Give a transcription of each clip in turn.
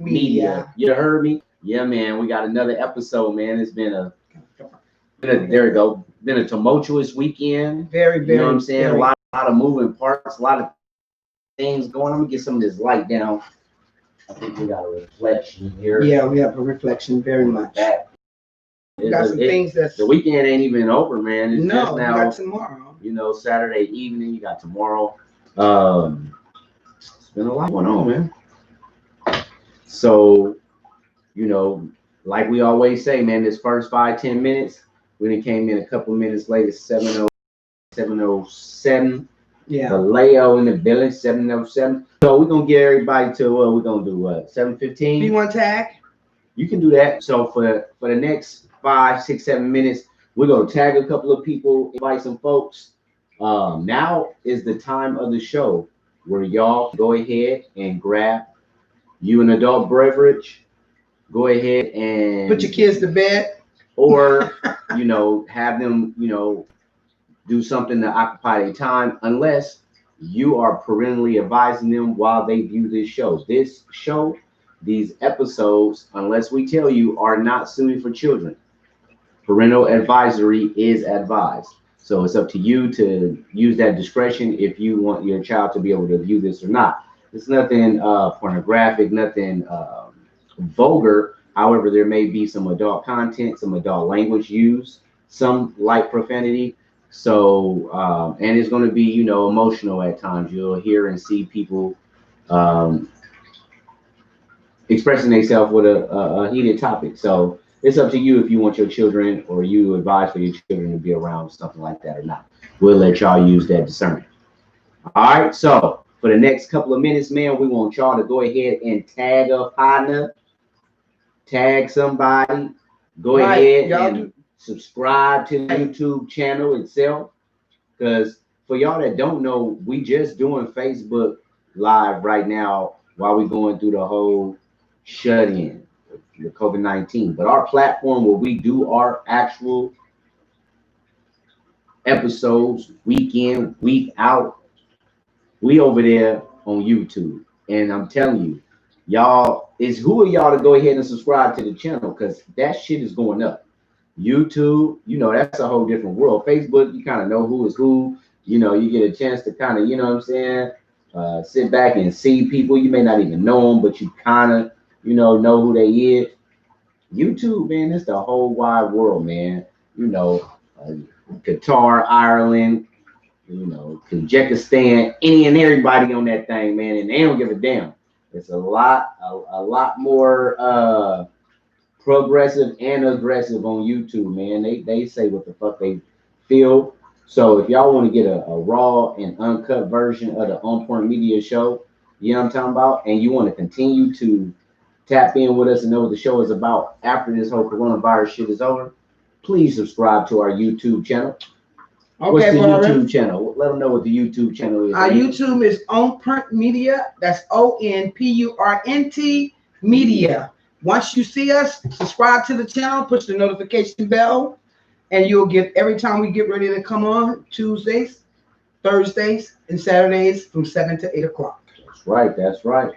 Media. You heard me? Yeah, man. We got another episode, man. It's there we go. Been a tumultuous weekend. Very, you know what I'm saying? Very. A lot of moving parts, a lot of things going. I'm gonna get some of this light down. I think we got a reflection here. Yeah, we have a reflection very much. We got some things that's the weekend ain't even over, man. It's just now. We got tomorrow. You know, Saturday evening. You got tomorrow. It's been a lot going on, man. So, you know, like we always say, man, this first 5-10 minutes, we done came in a couple minutes later, 7:07. Yeah. The Leo in the building, 7:07. So we're gonna get everybody to what we're gonna do, what, 7:15? You want tag? You can do that. So for the next 5, 6, 7 minutes, we're gonna tag a couple of people, invite some folks. Now is the time of the show where y'all go ahead and grab you an adult beverage. Go ahead and put your kids to bed, or you know, have them, you know, do something to occupy their time, unless you are parentally advising them while they view this show. This show, these episodes, unless we tell you, are not suited for children. Parental advisory is advised. So it's up to you to use that discretion if you want your child to be able to view this or not. It's nothing pornographic, nothing vulgar. However, there may be some adult content, some adult language used, some light profanity. So, and it's going to be, you know, emotional at times. You'll hear and see people expressing themselves with a heated topic. So it's up to you if you want your children or you advise for your children to be around something like that or not. We'll let y'all use that discernment. All right. So for the next couple of minutes, man, we want y'all to go ahead and tag a partner, tag somebody, go ahead and subscribe to the YouTube channel itself. Because for y'all that don't know, we just doing Facebook Live right now while we're going through the whole shut-in, the COVID-19. But our platform where we do our actual episodes, week in, week out, we over there on YouTube. And I'm telling you, y'all, it's who are y'all to go ahead and subscribe to the channel, because that shit is going up. YouTube, you know, that's a whole different world. Facebook, you kind of know who is who. You know, you get a chance to kind of, you know what I'm saying, sit back and see people. You may not even know them, but you kind of, you know who they is. YouTube, man, it's the whole wide world, man. You know, Qatar, Ireland, you know, Kazakhstan, any and everybody on that thing, man, and they don't give a damn. It's a lot more progressive and aggressive on YouTube, man. They say what the fuck they feel. So if y'all want to get a raw and uncut version of the On Point Media show, you know what I'm talking about, and you want to continue to tap in with us and know what the show is about after this whole coronavirus shit is over, please subscribe to our YouTube channel. Okay, what's the YouTube channel? Let them know what the YouTube channel is. Our YouTube is On Point Media. That's ONPURNT Media. Once you see us, subscribe to the channel, push the notification bell, and you'll get every time we get ready to come on Tuesdays, Thursdays, and Saturdays from 7 to 8 o'clock. That's right. That's right.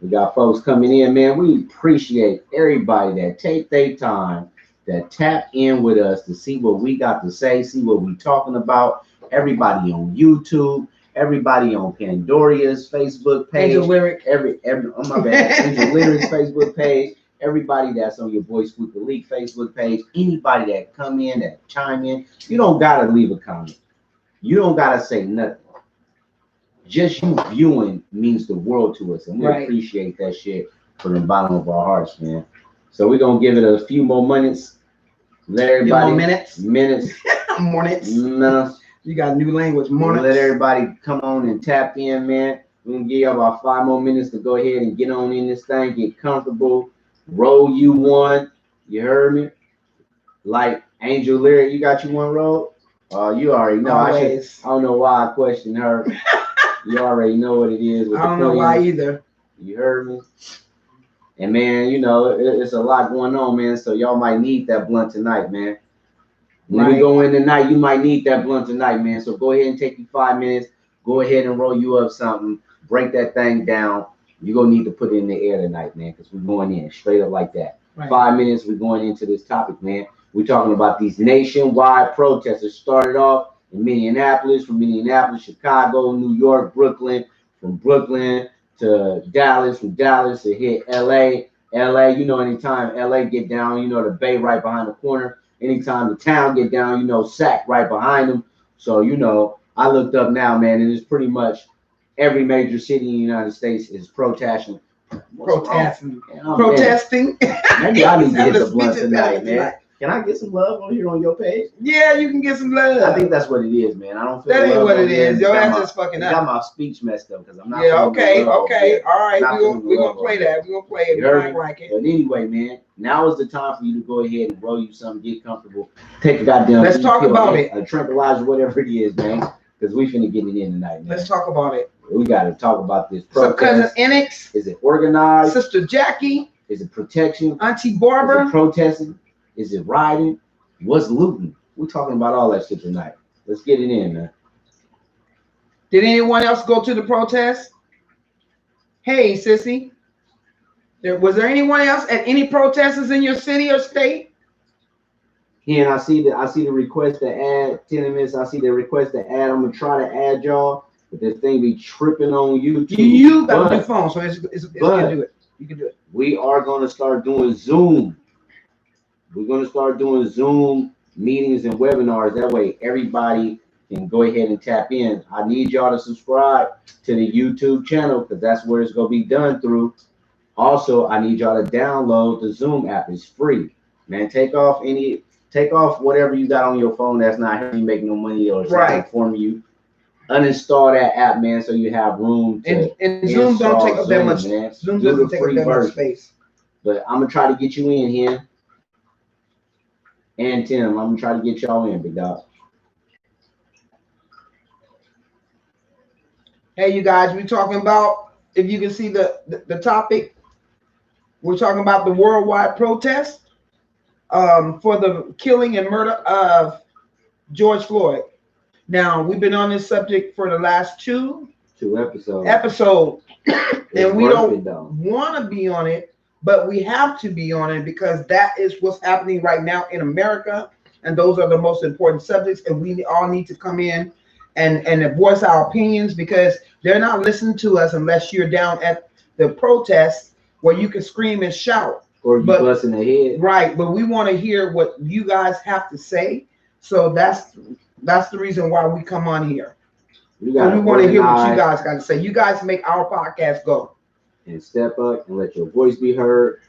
We got folks coming in, man. We appreciate everybody that take their time, that tap in with us to see what we got to say, see what we talking about. Everybody on YouTube, everybody on Pandoria's Facebook page, Angel Lyric, oh my bad, Angel Lyric's Facebook page. Everybody that's on your Boy Squeak the Leak Facebook page, anybody that come in, that chime in, you don't gotta leave a comment. You don't gotta say nothing. Just you viewing means the world to us, and we appreciate that shit from the bottom of our hearts, man. So we're gonna give it a few more minutes. Let everybody minutes. Minutes. You got new language. Let everybody come on and tap in, man. We're gonna give you about 5 more minutes to go ahead and get on in this thing, get comfortable. Roll you one, you heard me? Like Angel Lyric, you got you one roll? You already know. I don't know why I questioned her. You already know what it is. I don't know why either. You heard me? And man, you know, it's a lot going on, man. So y'all might need that blunt tonight, man. When we go in tonight, you might need that blunt tonight, man. So go ahead and take you 5 minutes. Go ahead and roll you up something. Break that thing down. you're gonna need to put it in the air tonight, man, because we're going in straight up like that. Right. 5 minutes, we're going into this topic, man. We're talking about these nationwide protests. It started off in Minneapolis, from Minneapolis, Chicago, New York, Brooklyn, from Brooklyn to Dallas, from Dallas to hit LA. LA, you know, anytime LA get down, you know, the Bay right behind the corner. Anytime the town get down, you know, Sac right behind them. So, you know, I looked up now, man, and it's pretty much every major city in the United States is protesting. Protesting. Maybe I need to hit the blunt tonight, man. Can I get some love on here on your page? Yeah, you can get some love. I think that's what it is, man. I don't feel that ain't what it is. Your ass got just fucking I up. got my speech messed up because I'm not. Yeah, okay. All right. Not We're gonna play that. We're gonna play it. You heard We me? like it. But anyway, man, now is the time for you to go ahead and roll you something, get comfortable, take a goddamn. Let's talk about it. A tranquilizer, whatever it is, man. Because we finna get it in tonight, man. Let's talk about it. We got to talk about this So, cousin protest. Enix, Is it organized? Sister Jackie, Is it protection? Auntie Is it Barbara. protesting? Is it rioting? What's looting? We're talking about all that shit tonight. Let's get it in, man. Did anyone else go to the protest? Hey, sissy. Was there anyone else at any protesters in your city or state? Here, I see the request to add 10 minutes. I see the request to add. I'm gonna try to add y'all, but this thing be tripping on YouTube. You got your phone, so it's you can do it. You can do it. We are gonna start doing Zoom. We're gonna start doing Zoom meetings and webinars. That way, everybody can go ahead and tap in. I need y'all to subscribe to the YouTube channel because that's where it's gonna be done through. Also, I need y'all to download the Zoom app. It's free, man. Take off whatever you got on your phone that's not helping you make no money or something for you. Uninstall that app, man, so you have room to and Zoom don't take up that much. Man. Zoom doesn't take up that much space. But I'm gonna try to get you in here. And Tim, I'm gonna try to get y'all in, big dog. Hey, you guys, we're talking about, if you can see the topic, we're talking about the worldwide protest for the killing and murder of George Floyd. Now, we've been on this subject for the last two episodes, and we don't want to be on it, but we have to be on it because that is what's happening right now in America, and those are the most important subjects, and we all need to come in and voice our opinions because they're not listening to us unless you're down at the protest where you can scream and shout. Or you busting the head. Right, but we want to hear what you guys have to say. So that's the reason why we come on here. We want to hear what you guys got to say. You guys make our podcast go. And step up and let your voice be heard.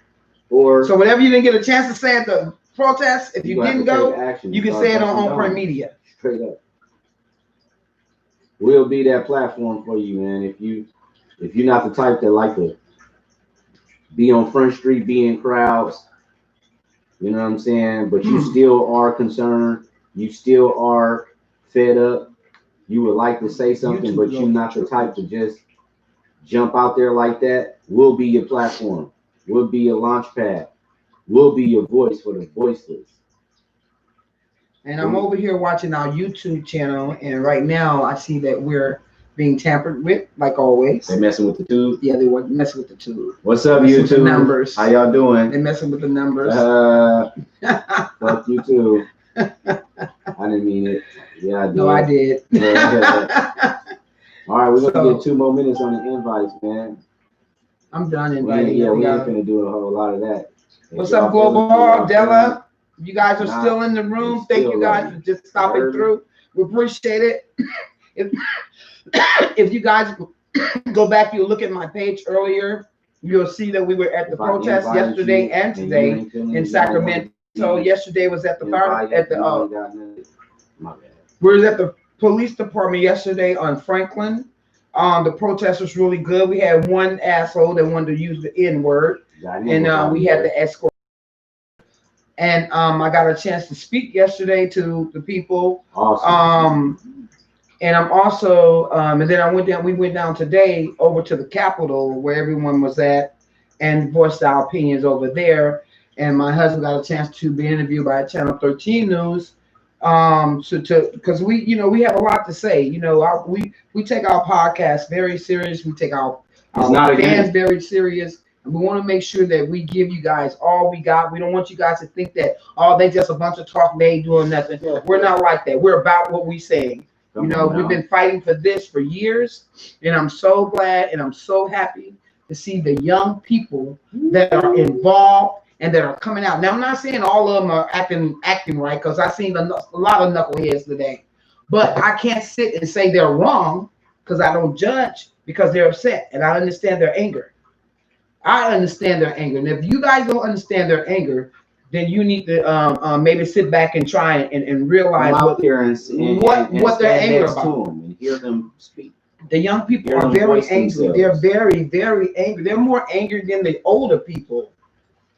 Or so whatever you didn't get a chance to say at the protest, if you didn't go, you can say it on On Point Media. Straight up. We'll be that platform for you, man. If you're not the type that like to be on Front Street, be in crowds, you know what I'm saying? But you still are concerned. You still are fed up. You would like to say something, but you're not the type to just jump out there like that. We'll be your platform. We'll be your launch pad. We'll be your voice for the voiceless. And I'm over here watching our YouTube channel, and right now I see that we're being tampered with, like always. They messing with the tube? Yeah, they were messing with the tube. What's up, YouTube? The numbers. How y'all doing? They're messing with the numbers. Fuck you too. I didn't mean it. Yeah, I did. No, I did. All right, we're gonna get 2 more minutes on the invites, man. I'm done inviting. Yeah, we ain't gonna do a whole lot of that. What's up, Global Della? You guys are still in the room. Thank you guys for just stopping through. We appreciate it. If you guys go back, you look at my page earlier, you'll see that we were at the protest yesterday and today in Sacramento. Yesterday was at the we were at the police department yesterday on Franklin. The protest was really good. We had one asshole that wanted to use the N-word, and we had to escort. And I got a chance to speak yesterday to the people. Awesome. And I'm also, and then we went down today over to the Capitol where everyone was at and voiced our opinions over there. And my husband got a chance to be interviewed by Channel 13 News. Because we have a lot to say. We take our podcast very serious. We take our It's not a fans game. very serious. And we want to make sure that we give you guys all we got. We don't want you guys to think that, oh, they just a bunch of talk, they ain't doing nothing. We're not like that. We're about what we say. You know, we've been fighting for this for years, and I'm so glad and I'm so happy to see the young people that are involved and that are coming out. Now, I'm not saying all of them are acting right, because I've seen a lot of knuckleheads today, but I can't sit and say they're wrong, because I don't judge, because they're upset, and I understand their anger. I understand their anger, and if you guys don't understand their anger, then you need to maybe sit back and try and realize what their anger about. And hear them speak. The young people are very angry. They're very, very angry. They're more angry than the older people.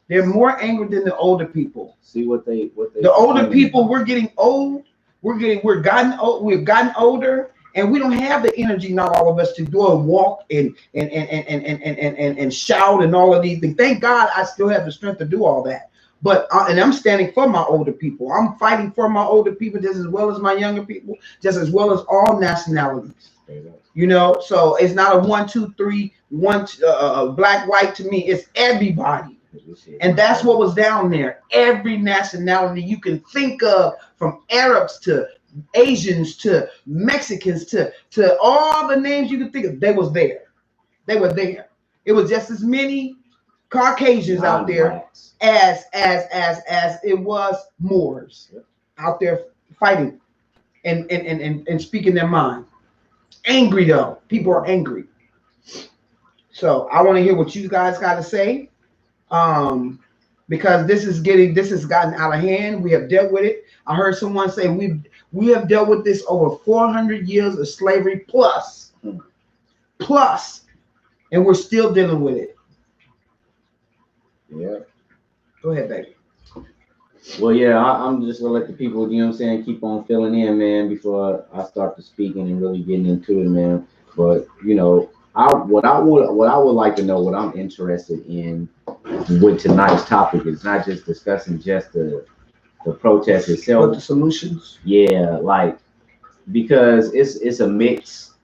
They're more angry than the older people. See what they. The older people, we're getting old. We've gotten old. We've gotten older, and we don't have the energy, not all of us, to go and walk and shout and all of these things. Thank God I still have the strength to do all that. But and I'm standing for my older people. I'm fighting for my older people just as well as my younger people, just as well as all nationalities. You know, so it's not a 1, 2, 3, black, white to me. It's everybody. And that's what was down there. Every nationality you can think of, from Arabs to Asians to Mexicans to all the names you can think of, they was there. They were there. It was just as many Caucasians out there as it was Moors out there fighting and speaking their mind. Angry though. People are angry. So I want to hear what you guys got to say. Because this has gotten out of hand. We have dealt with it. I heard someone say we have dealt with this over 400 years of slavery plus, and we're still dealing with it. Yeah. Go ahead, baby. Well, yeah, I'm just gonna let the people, you know what I'm saying, keep on filling in, man, before I start to speaking and really getting into it, man. But you know, what I would like to know, what I'm interested in with tonight's topic is not just discussing just the protest itself, but the solutions. Yeah, like, because it's a mix.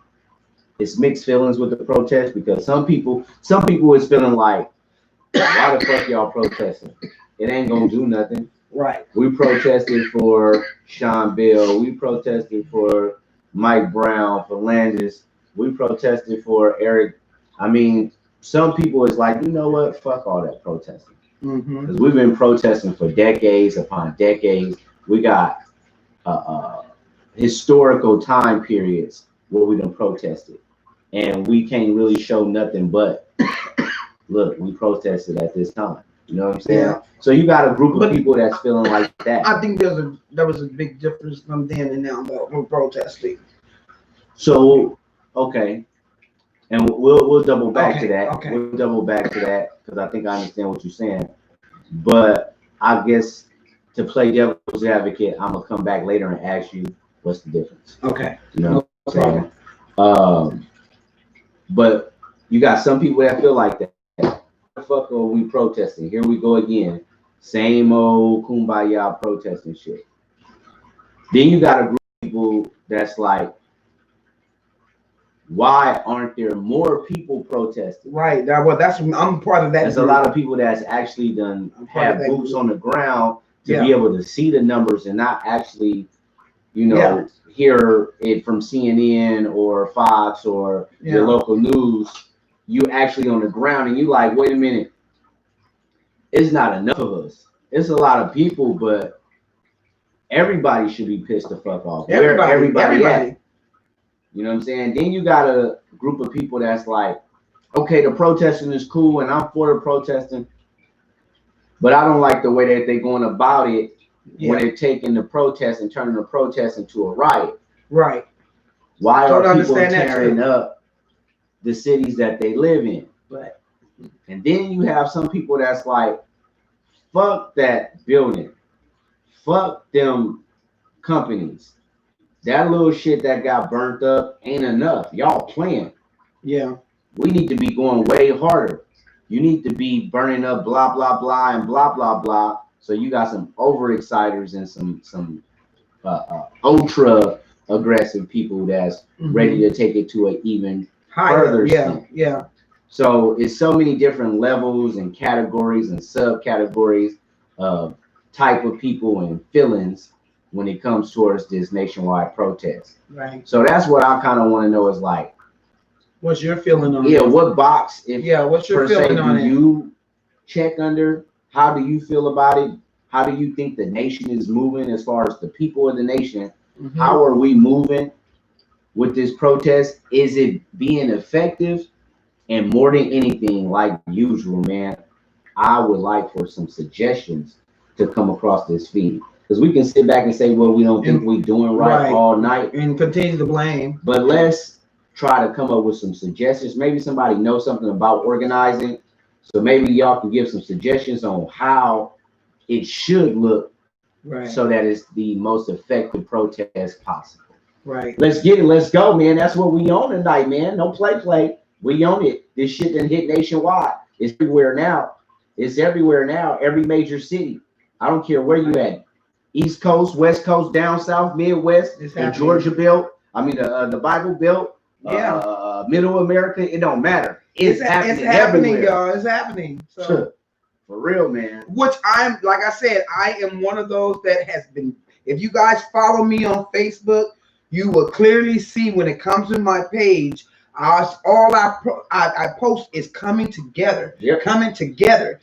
It's mixed feelings with the protest, because some people is feeling like, why the fuck y'all protesting? It ain't gonna do nothing. Right. We protested for Sean Bell. We protested for Mike Brown, for Landis. We protested for Eric. I mean, some people is like, you know what? Fuck all that protesting. Because we've been protesting for decades upon decades. We got historical time periods where we done protested, and we can't really show nothing but, look, we protested at this time. You know what I'm saying? Yeah. So you got a group of people that's feeling like that. I think there was a big difference from then and now about when protesting. So, okay. And we'll double back to that. Okay. We'll double back to that, because I think I understand what you're saying. But I guess to play devil's advocate, I'm gonna come back later and ask you what's the difference. Okay. You know what I'm saying? But you got some people that feel like that. What the fuck are we protesting? Here we go again. Same old kumbaya protesting shit. Then you got a group of people that's like, why aren't there more people protesting? Right. I'm part of that. There's a lot of people that's actually have boots on the ground to be able to see the numbers and not actually, you know, hear it from CNN or Fox or your local news. You actually on the ground and you like, wait a minute, it's not enough of us. It's a lot of people, but everybody should be pissed the fuck off. Everybody. At? You know what I'm saying? Then you got a group of people that's like, okay, the protesting is cool and I'm for the protesting, but I don't like the way that they're going about it when they're taking the protest and turning the protest into a riot. Right. Why are people tearing up the cities that they live in? Right. And then you have some people that's like, fuck that building. Fuck them companies. That little shit that got burnt up ain't enough. Y'all playing. Yeah. We need to be going way harder. You need to be burning up blah, blah, blah, and blah, blah, blah. So you got some overexciters and some ultra aggressive people that's ready to take it to an even further extent. Yeah. So it's so many different levels and categories and subcategories of type of people and feelings when it comes towards this nationwide protest. Right. So that's what I kind of want to know is like, what's your feeling on yeah, it? what box, if what's your per se, feeling on do it? you check under? How do you feel about it? How do you think the nation is moving as far as the people of the nation? Mhm. How are we moving with this protest? Is it being effective? And more than anything, like usual, man, I would like for some suggestions to come across this feed. Because we can sit back and say, well, we don't think we're doing right all night. And continue to blame. But let's try to come up with some suggestions. Maybe somebody knows something about organizing. So maybe y'all can give some suggestions on how it should look, Right. so that it's the most effective protest possible. Right. Let's get it. Let's go, man. That's what we on tonight, man. No play. We own it. This shit done hit nationwide. It's everywhere now. It's everywhere now. Every major city. I don't care where you at. East Coast, West Coast, down south, Midwest, and Georgia Belt. I mean the Bible Belt. Yeah. Middle America. It don't matter. It's happening. It's happening, everywhere. y'all. It's happening. So for real, man. Which I'm, like I said, I am one of those that has been. If you guys follow me on Facebook, you will clearly see when it comes to my page. All I post is coming together, coming together.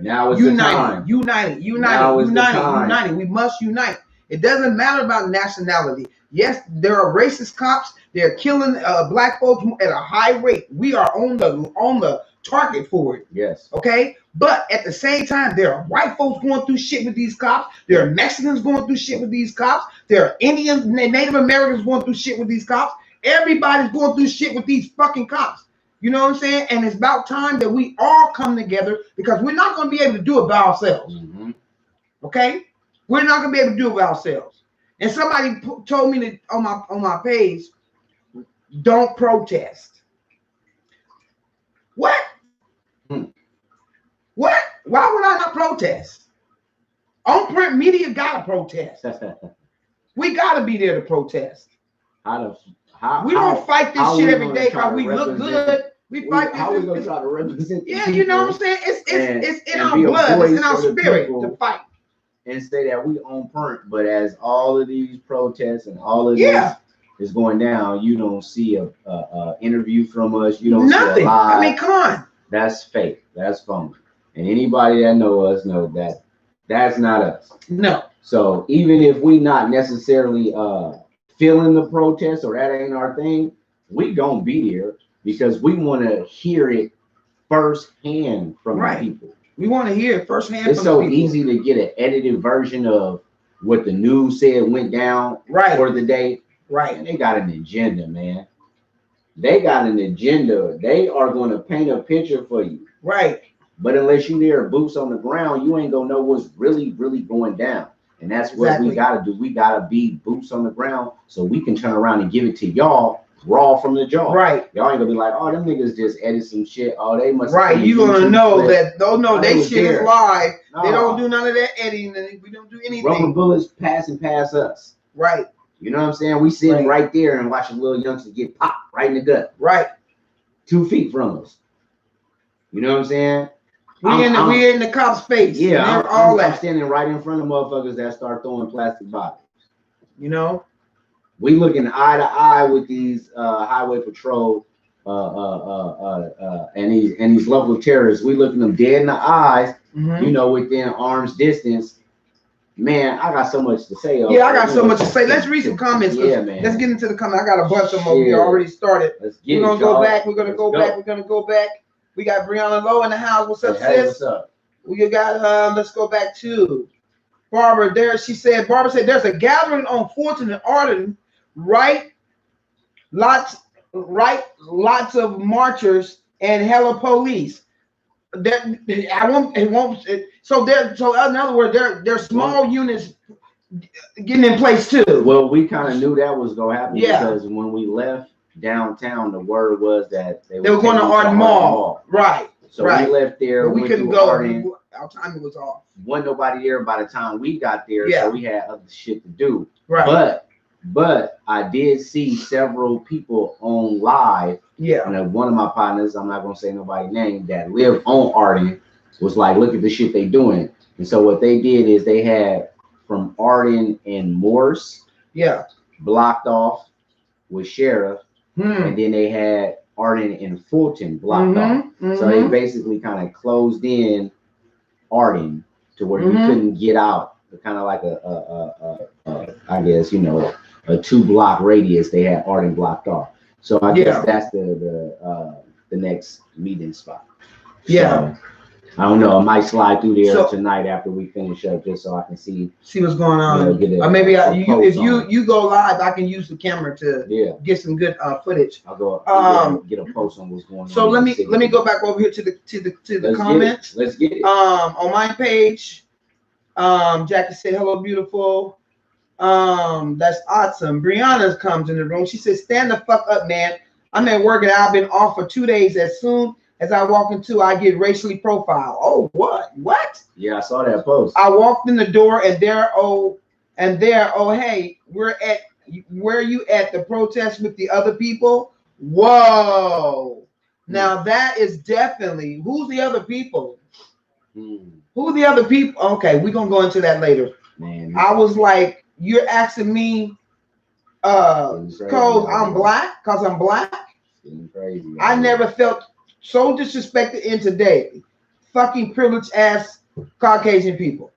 Now is the time. United. We must unite. It doesn't matter about nationality. Yes, there are racist cops. They're killing black folks at a high rate. We are on the target for it. Yes. Okay. But at the same time, there are white folks going through shit with these cops. There are Mexicans going through shit with these cops. There are Indians, Native Americans going through shit with these cops. Everybody's going through shit with these fucking cops. You know what I'm saying? And it's about time that we all come together, because we're not going to be able to do it by ourselves. Mm-hmm. Okay? We're not going to be able to do it by ourselves. And somebody told me that on my page, don't protest. What? What? Why would I not protest? On print media gotta protest. We gotta be there to protest. We don't fight this shit every day because we look good. We fight this. How we gonna try to represent? Yeah, you know what I'm saying? It's in our blood. It's in our spirit to fight. And say that we own print, but as all of these protests and all of this is going down, you don't see a interview from us. You don't nothing. See a live. I mean, come on. That's fake. That's phony. And anybody that know us know that that's not us. No. So even if we not necessarily feeling the protest or that ain't our thing, we gonna be there because we want to hear it firsthand from the people. We want to hear it firsthand. It's so easy to get an edited version of what the news said went down for the day. Right. And they got an agenda, man. They got an agenda. They are going to paint a picture for you. Right. But unless you there boots on the ground, you ain't gonna know what's really going down. And that's what we gotta do. We gotta be boots on the ground so we can turn around and give it to y'all raw from the jaw. Right. Y'all ain't gonna be like, oh, them niggas just edit some shit. Oh, they must. Right. You gonna know that. Don't know they shit is live. No. They don't do none of that editing. We don't do anything. Rubber bullets pass us. Right. You know what I'm saying? We sitting right there and watching little youngsters get popped right in the gut. Right. 2 feet from us. You know what I'm saying? We in the cop's face. Yeah, I'm standing right in front of motherfuckers that start throwing plastic bottles. You know, we looking eye to eye with these highway patrol and these local terrorists. We looking them dead in the eyes. Mm-hmm. You know, within arm's distance. Man, I got so much to say. I got so much to say. Let's read some comments. Yeah, man. Let's get into the comments. I got a bunch of them. We already started. We're gonna go back. We're gonna go back. We got Brianna Lowe in the house. What's up, sis? What's up? We got let's go back to Barbara. Barbara said there's a gathering on 4th and Arden, right? Lots of marchers and hella police. So in other words, there's small units getting in place too. Well, we kind of knew that was gonna happen because when we left downtown, the word was that they were going to Arden Mall. Right. So we left there. But we couldn't go. Our timing was off. Wasn't nobody there by the time we got there, so we had other shit to do. Right. But I did see several people on live Yeah. And one of my partners, I'm not gonna say nobody's name, that lived on Arden, was like, look at the shit they doing. And so what they did is they had from Arden and Morse, Yeah. blocked off with Sheriff, and then they had Arden and Fulton blocked off. So they basically kind of closed in Arden to where you couldn't get out. Kind of like I guess, you know, a 2-block radius. They had Arden blocked off. So I guess that's the next meeting spot. Yeah. So, I don't know. I might slide through there tonight after we finish up, just so I can see what's going on. You know, or maybe if you go live, I can use the camera to get some good footage. I'll go get a post on what's going on. So let me go back over here to the comments. Let's get it. On my page, Jackie said, "Hello, beautiful." That's awesome. Brianna comes in the room. She says, "Stand the fuck up, man. I'm at work and I've been off for 2 days. As soon as I walk into, I get racially profiled." Oh, what? Yeah, I saw that post. I walked in the door and hey, where you at the protest with the other people? Whoa. Now that is definitely, who's the other people? Who are the other people? Okay, we're gonna go into that later. Man, I was like, you're asking me cause I'm black? Cause I'm black? Crazy. I never felt so disrespected in today. Fucking privileged ass Caucasian people.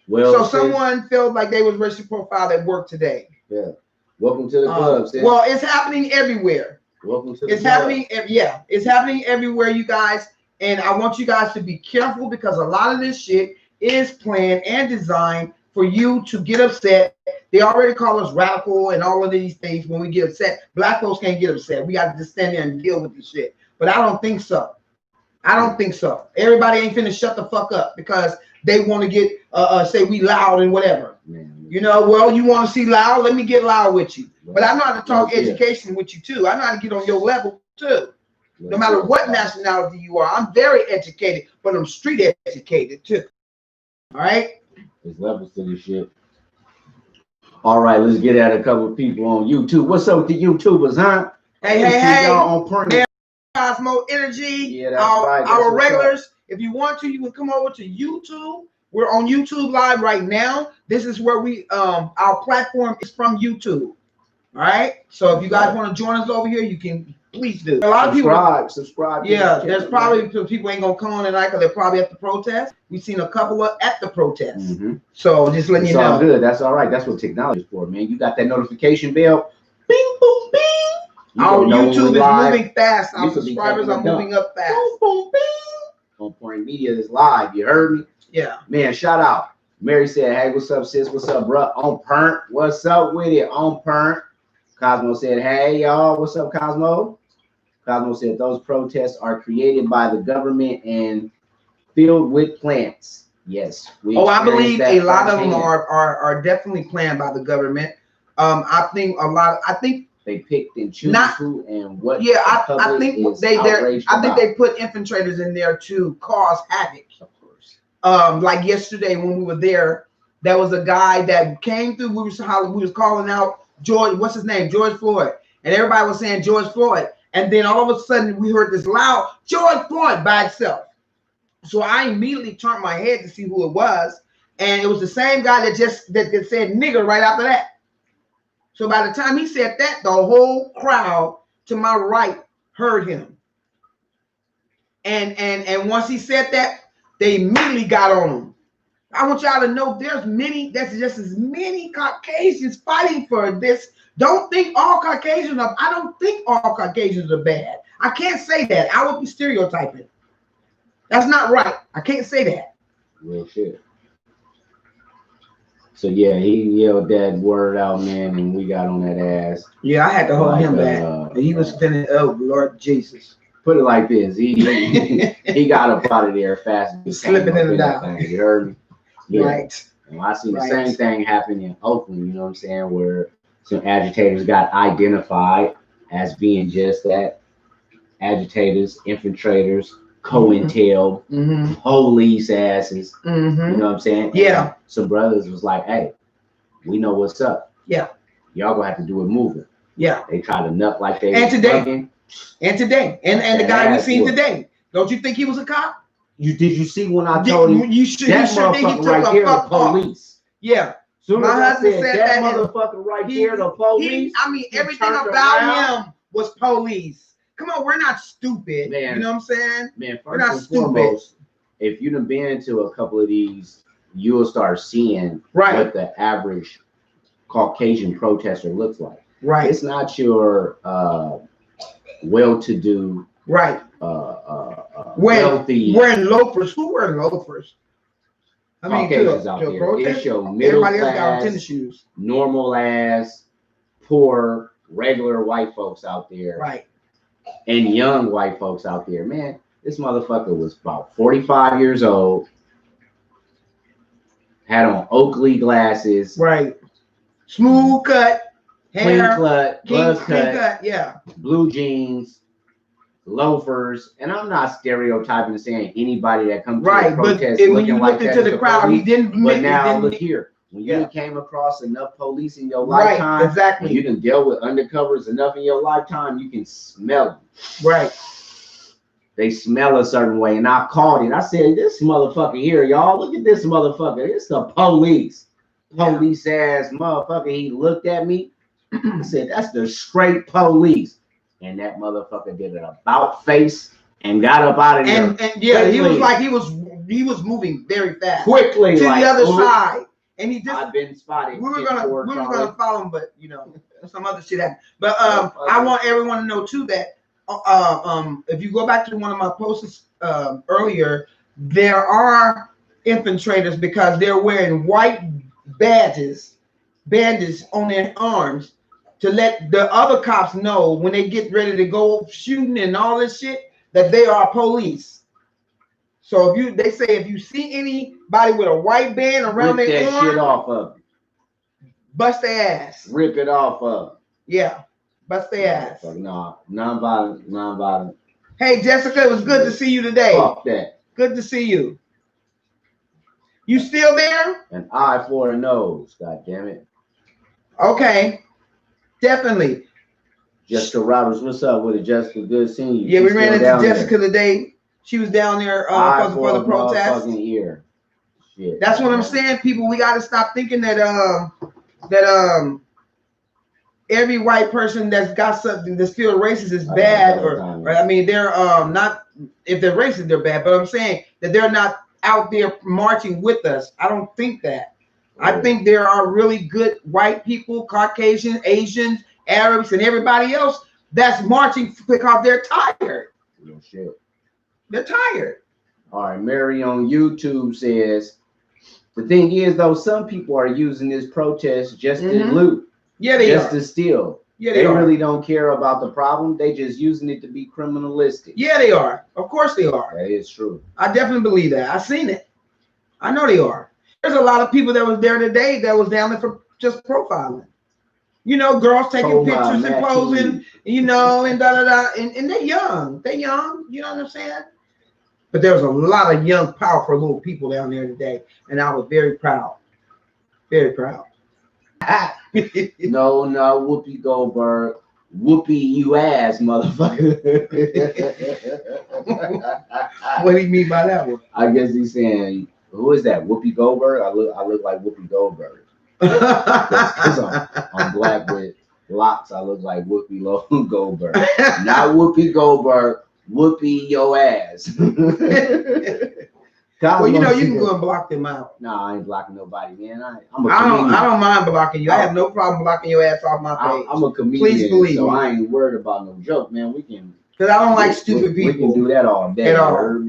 Well, so someone felt like they was racially profiled at work today. Yeah. Welcome to the club, sis. Well, it's happening everywhere. Welcome to the club. Happening. Yeah, it's happening everywhere, you guys. And I want you guys to be careful because a lot of this shit is planned and designed for you to get upset. They already call us radical and all of these things when we get upset. Black folks can't get upset. We got to just stand there and deal with the shit. But I don't think so. Everybody ain't finna shut the fuck up because they want to get say we loud and whatever. Man. You know, well, you want to see loud? Let me get loud with you. But I know how to talk education with you too. I know how to get on your level too. No matter what nationality you are, I'm very educated, but I'm street educated too. All right. There's levels to this shit. All right, let's get at a couple of people on YouTube. What's up with the YouTubers, huh? Hey. Y'all on Permanent. Cosmo Energy. Yeah, that's right. Our regulars. If you want to, you can come over to YouTube. We're on YouTube Live right now. This is where our platform is from YouTube. All right. So if you guys want to join us over here, you can please do. A lot of people subscribe. Yeah, there's probably people ain't gonna come on tonight because they're probably at the protest. We've seen a couple at the protest. So just letting you know. All good. That's all right. That's what technology is for, man. You got that notification bell. Bing, boom, bing. Our YouTube is moving fast. Our subscribers are moving up fast. Boom, boom, bing. On Point Media is live. You heard me? Yeah. Man, shout out. Mary said, "Hey, what's up, sis? What's up, bro? On Pernt. What's up with it? On Pernt." Cosmo said, "Hey, y'all. What's up, Cosmo?" Cosmo said, "Those protests are created by the government and filled with plants." Yes. I believe a lot of them are definitely planned by the government. I think they picked and choose who and what. Yeah, I think they put infiltrators in there to cause havoc. Of course. Like yesterday when we were there, there was a guy that came through. We was calling out George. What's his name? George Floyd, and everybody was saying George Floyd. And then all of a sudden we heard this loud George Floyd by itself. So I immediately turned my head to see who it was, and it was the same guy that said nigger right after that. So by the time he said that, the whole crowd to my right heard him. And once he said that, they immediately got on him. I want y'all to know that's just as many Caucasians fighting for this. Don't think all Caucasians are. I don't think all Caucasians are bad. I can't say that. I would be stereotyping. That's not right. I can't say that. Real shit. So yeah, he yelled that word out, man, and we got on that ass. Yeah, I had to hold him back. He was finna. Oh Lord Jesus. Put it like this: he got up out of there fast. Slipping in and out. You heard me? Yeah. Right. And I seen the same thing happen in Oakland. You know what I'm saying? Where some agitators got identified as being just that: agitators, infiltrators, COINTEL, police asses. You know what I'm saying? Yeah. And some brothers was like, "Hey, we know what's up. Yeah. Y'all gonna have to do it moving." Yeah. They try to nut like they. And today, And today, and the guy we seen today. Don't you think he was a cop? Did you see when I told him you should that think he motherfucker took right a there, the fuck off. police? Yeah. Soon My as I husband said said that that motherfucker right there, the police. Everything turned about around. him was police. Come on, we're not stupid. Man, you know what I'm saying? Man, we're not first and stupid. foremost, if you've been to a couple of these, you'll start seeing what the average Caucasian protester looks like. Right. It's not your well-to-do, right, wealthy. Wearing loafers. Who wearing loafers? I mean, Caucasians out there. It's your middle Everybody else got on class, tennis shoes. normal ass, poor, regular white folks out there. Right. And young white folks out there. Man, this motherfucker was about 45 years old. Had on Oakley glasses. Right. Smooth cut. Hair. Clean cut. Yeah. Blue jeans. Loafers. And I'm not stereotyping and saying anybody that comes to the protest but when you looked into the crowd, he didn't. But now look here. When you came across enough police in your lifetime, exactly. You done dealt with undercovers enough in your lifetime, you can smell them. Right. They smell a certain way. And I called it. I said, this motherfucker here, y'all, look at this motherfucker. It's the police. Police ass motherfucker. He looked at me. I said, that's the straight police. And that motherfucker did an about face and got up out of there. And yeah, he was like, he was moving very fast. Quickly. To the other side. And he just, I've been spotted. We were gonna follow him, but you know, some other shit happened. But I want everyone to know too that if you go back to one of my posts earlier, there are infiltrators because they're wearing white badges on their arms to let the other cops know when they get ready to go shooting and all this shit that they are police. So if you see anybody with a white band around their arm, shit off of them. Bust their ass. Rip it off of them. Yeah, bust their ass. No, non-violent. Hey, Jessica, it was good to see you today. Fuck that. Good to see you. You still there? An eye for a nose, god damn it. Okay, definitely. Jessica Roberts, what's up with it, Jessica? Good seeing you. Yeah, we ran into Jessica today. She was down there for the protest. Ear. Shit. That's what I'm saying, people. We got to stop thinking that every white person that's got something that's still racist is bad, or I mean they're not. If they're racist, they're bad. But I'm saying that they're not out there marching with us. I don't think that. I think there are really good white people, Caucasians, Asians, Arabs, and everybody else that's marching because they're tired. Real shit. They're tired. All right, Mary on YouTube says, the thing is, though, some people are using this protest just to loot. Yeah, they just to steal. Yeah, they really don't care about the problem. They just using it to be criminalistic. Yeah, they are. Of course they are. That is true. I definitely believe that. I've seen it. I know they are. There's a lot of people that was there today that was down there for just profiling. You know, girls taking pictures and posing, you know, and da-da-da. And they're young. They're young. You know what I'm saying? But there was a lot of young, powerful little people down there today. And I was very proud. Very proud. No, Whoopi Goldberg. Whoopi you ass, motherfucker. What do you mean by that one? I guess he's saying, who is that? Whoopi Goldberg? I look like Whoopi Goldberg. Because I'm black with locks. I look like Whoopi Goldberg. Not Whoopi Goldberg. Whoopi your ass. Well, you know, you can go and block them out. No, I ain't blocking nobody, man. I don't mind blocking you. I have no problem blocking your ass off my page. I'm a comedian, please believe so me. I ain't worried about no joke, man. We can. Because I don't like stupid people. We can do that all day. At all.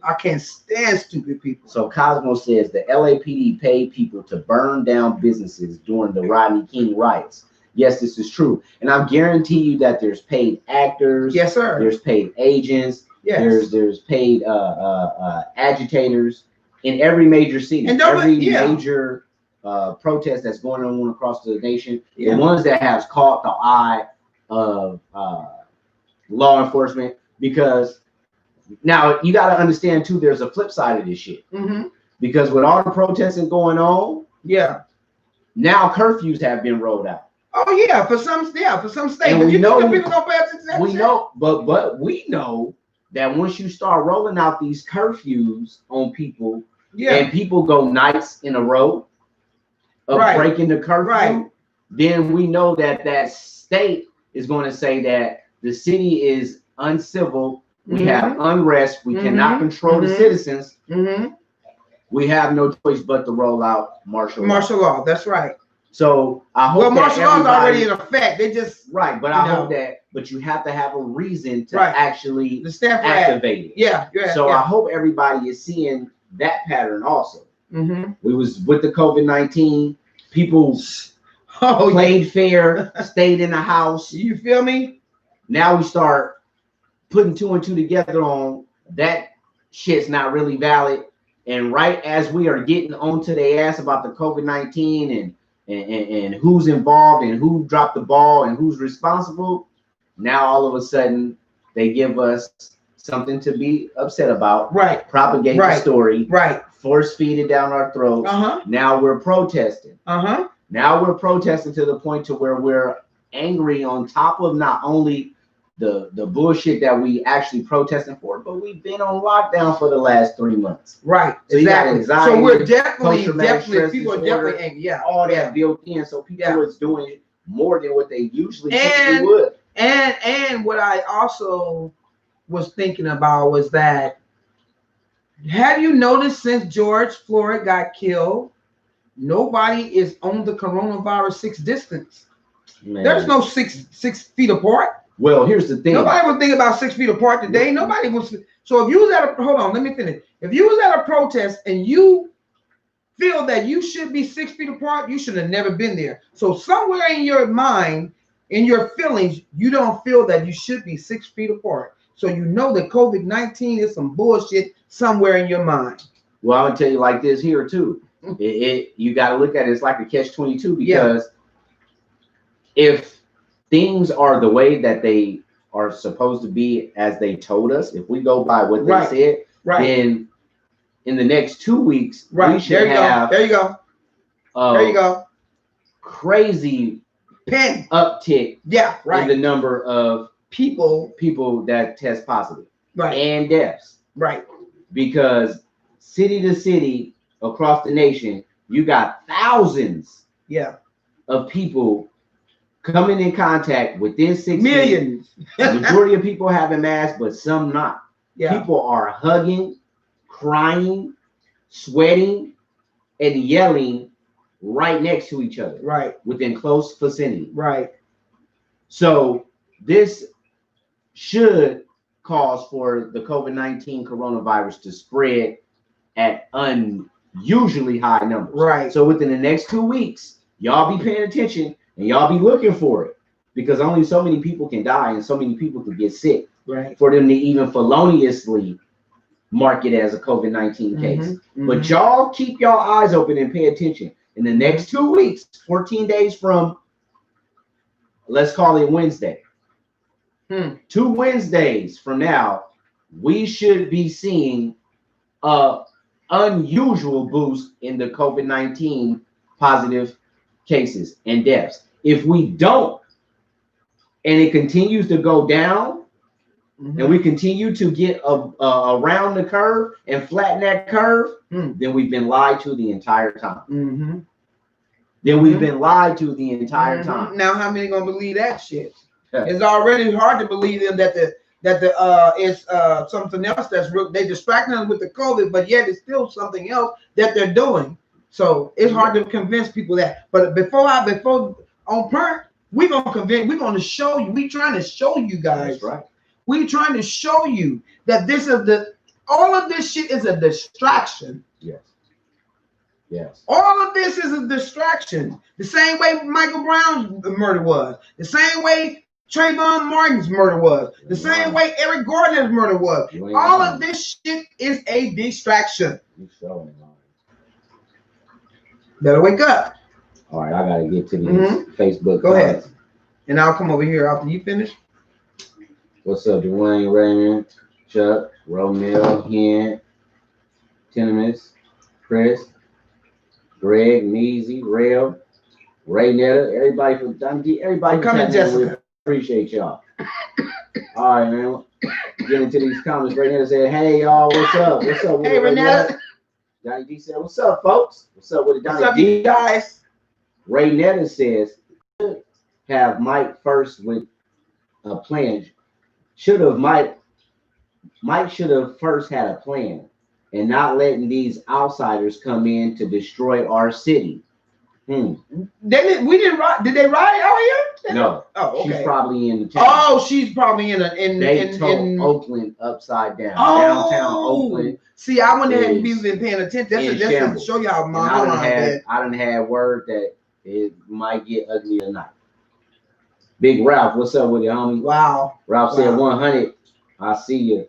I can't stand stupid people. So Cosmo says the LAPD paid people to burn down businesses during the Rodney King riots. Yes, this is true. And I guarantee you that there's paid actors. Yes, sir. There's paid agents. Yes. There's paid agitators in every major city. And every major protest that's going on across the nation. The ones that has caught the eye of law enforcement, because now you got to understand too, there's a flip side of this shit. Because with all the protesting going on, now curfews have been rolled out. Oh yeah, for some states. And But we you know- think the people don't pay attention to that We shit? know, but we know that once you start rolling out these curfews on people, Yeah. and people go nights in a row of Right. breaking the curfew, Right. then we know that that state is going to say that the city is uncivil. We have unrest. We cannot control the citizens. Mm-hmm. We have no choice but to roll out martial law. Martial law. That's right. So I hope Well, that martial law is everybody- already in effect. They just right, but I hope that. But you have to have a reason to actually the stamp activate it. Yeah. Yeah. So yeah. I hope everybody is seeing that pattern also. Mm-hmm. We was with the COVID-19. People Oh, played fair, stayed in the house. you feel me? Now we start putting two and two together on that shit's not really valid. And right as we are getting onto their ass about the COVID-19 and who's involved and who dropped the ball and who's responsible, now all of a sudden they give us something to be upset about. Right. Propagate the story. Right. Force feed it down our throats. Now we're protesting. Now we're protesting to the point to where we're angry on top of not only the bullshit that we actually protesting for, but we've been on lockdown for the last 3 months. Right. So exactly. anxiety, So we're definitely stress people are disorder, definitely angry. Yeah. All that built in. So people is doing more than what they usually And- would. And what I also was thinking about was that, have you noticed since George Floyd got killed, nobody is on the coronavirus 6 distance. Man. There's no six feet apart. Well, here's the thing. Nobody was thinking about 6 feet apart today. Nobody was. So if you was at a, hold on, let me finish. If you was at a protest and you feel that you should be 6 feet apart, you should have never been there. So somewhere in your mind, in your feelings, you don't feel that you should be 6 feet apart. So you know that COVID-19 is some bullshit somewhere in your mind. Well, I'm gonna tell you like this here too. You got to look at it as like a catch-22 because if things are the way that they are supposed to be as they told us, if we go by what they said, then in the next 2 weeks we should have there you go crazy pen uptick in the number of people that test positive and deaths because city to city across the nation you got thousands of people coming in contact within 6 millions. The majority of people having masks, but some not. People are hugging, crying, sweating, and yelling right next to each other. Within close vicinity. So this should cause for the COVID-19 coronavirus to spread at unusually high numbers. So within the next 2 weeks, y'all be paying attention and y'all be looking for it because only so many people can die and so many people can get sick for them to even feloniously mark it as a COVID-19 case. But y'all keep y'all eyes open and pay attention. In the next 2 weeks, 14 days from, let's call it Wednesday, 2 Wednesdays from now, we should be seeing a unusual boost in the COVID-19 positive cases and deaths. If we don't, and it continues to go down, and we continue to get around the curve and flatten that curve, then we've been lied to the entire time. Then we've been lied to the entire time. Now, how many gonna believe that shit? It's already hard to believe them that it's something else that's real. They distracting us with the COVID, but yet it's still something else that they're doing. So it's hard to convince people that. But before on part, we're gonna show you. We trying to show you guys. That's right. We trying to show you that this is all of this shit is a distraction. Yes. All of this is a distraction. The same way Michael Brown's murder was. The same way Trayvon Martin's murder was. The same way Eric Gardner's murder was. All of this shit is a distraction. Better wake up. All right, I gotta get to these Facebook. Go ahead. And I'll come over here after you finish. What's up, Dwayne, Raymond, Chuck, Romeo, Hen, Tenements, Chris, Greg, Neezy, Rail, Ray Netta, everybody from Donnie D, everybody I'm coming, Jessica. We appreciate y'all. All right, man. Get into these comments. Ray Netta said, "Hey y'all, what's up? What's up?" Hey, Renetta. Donnie D said, "What's up, folks? What's up with it, Donnie What's up, D?" you guys? Ray Netta says, "Have Mike first with a plan. Should have Mike should have first had a plan and not letting these outsiders come in to destroy our city." We didn't ride. Did they ride out here? No. Oh, okay. She's probably in the town. Oh, she's probably They told Oakland upside down. Oh, Downtown Oakland. See, I wouldn't have been paying attention. That's to show y'all my I done had word that it might get ugly tonight. Big Ralph, what's up with you, homie? Wow. Ralph said 100. I see you.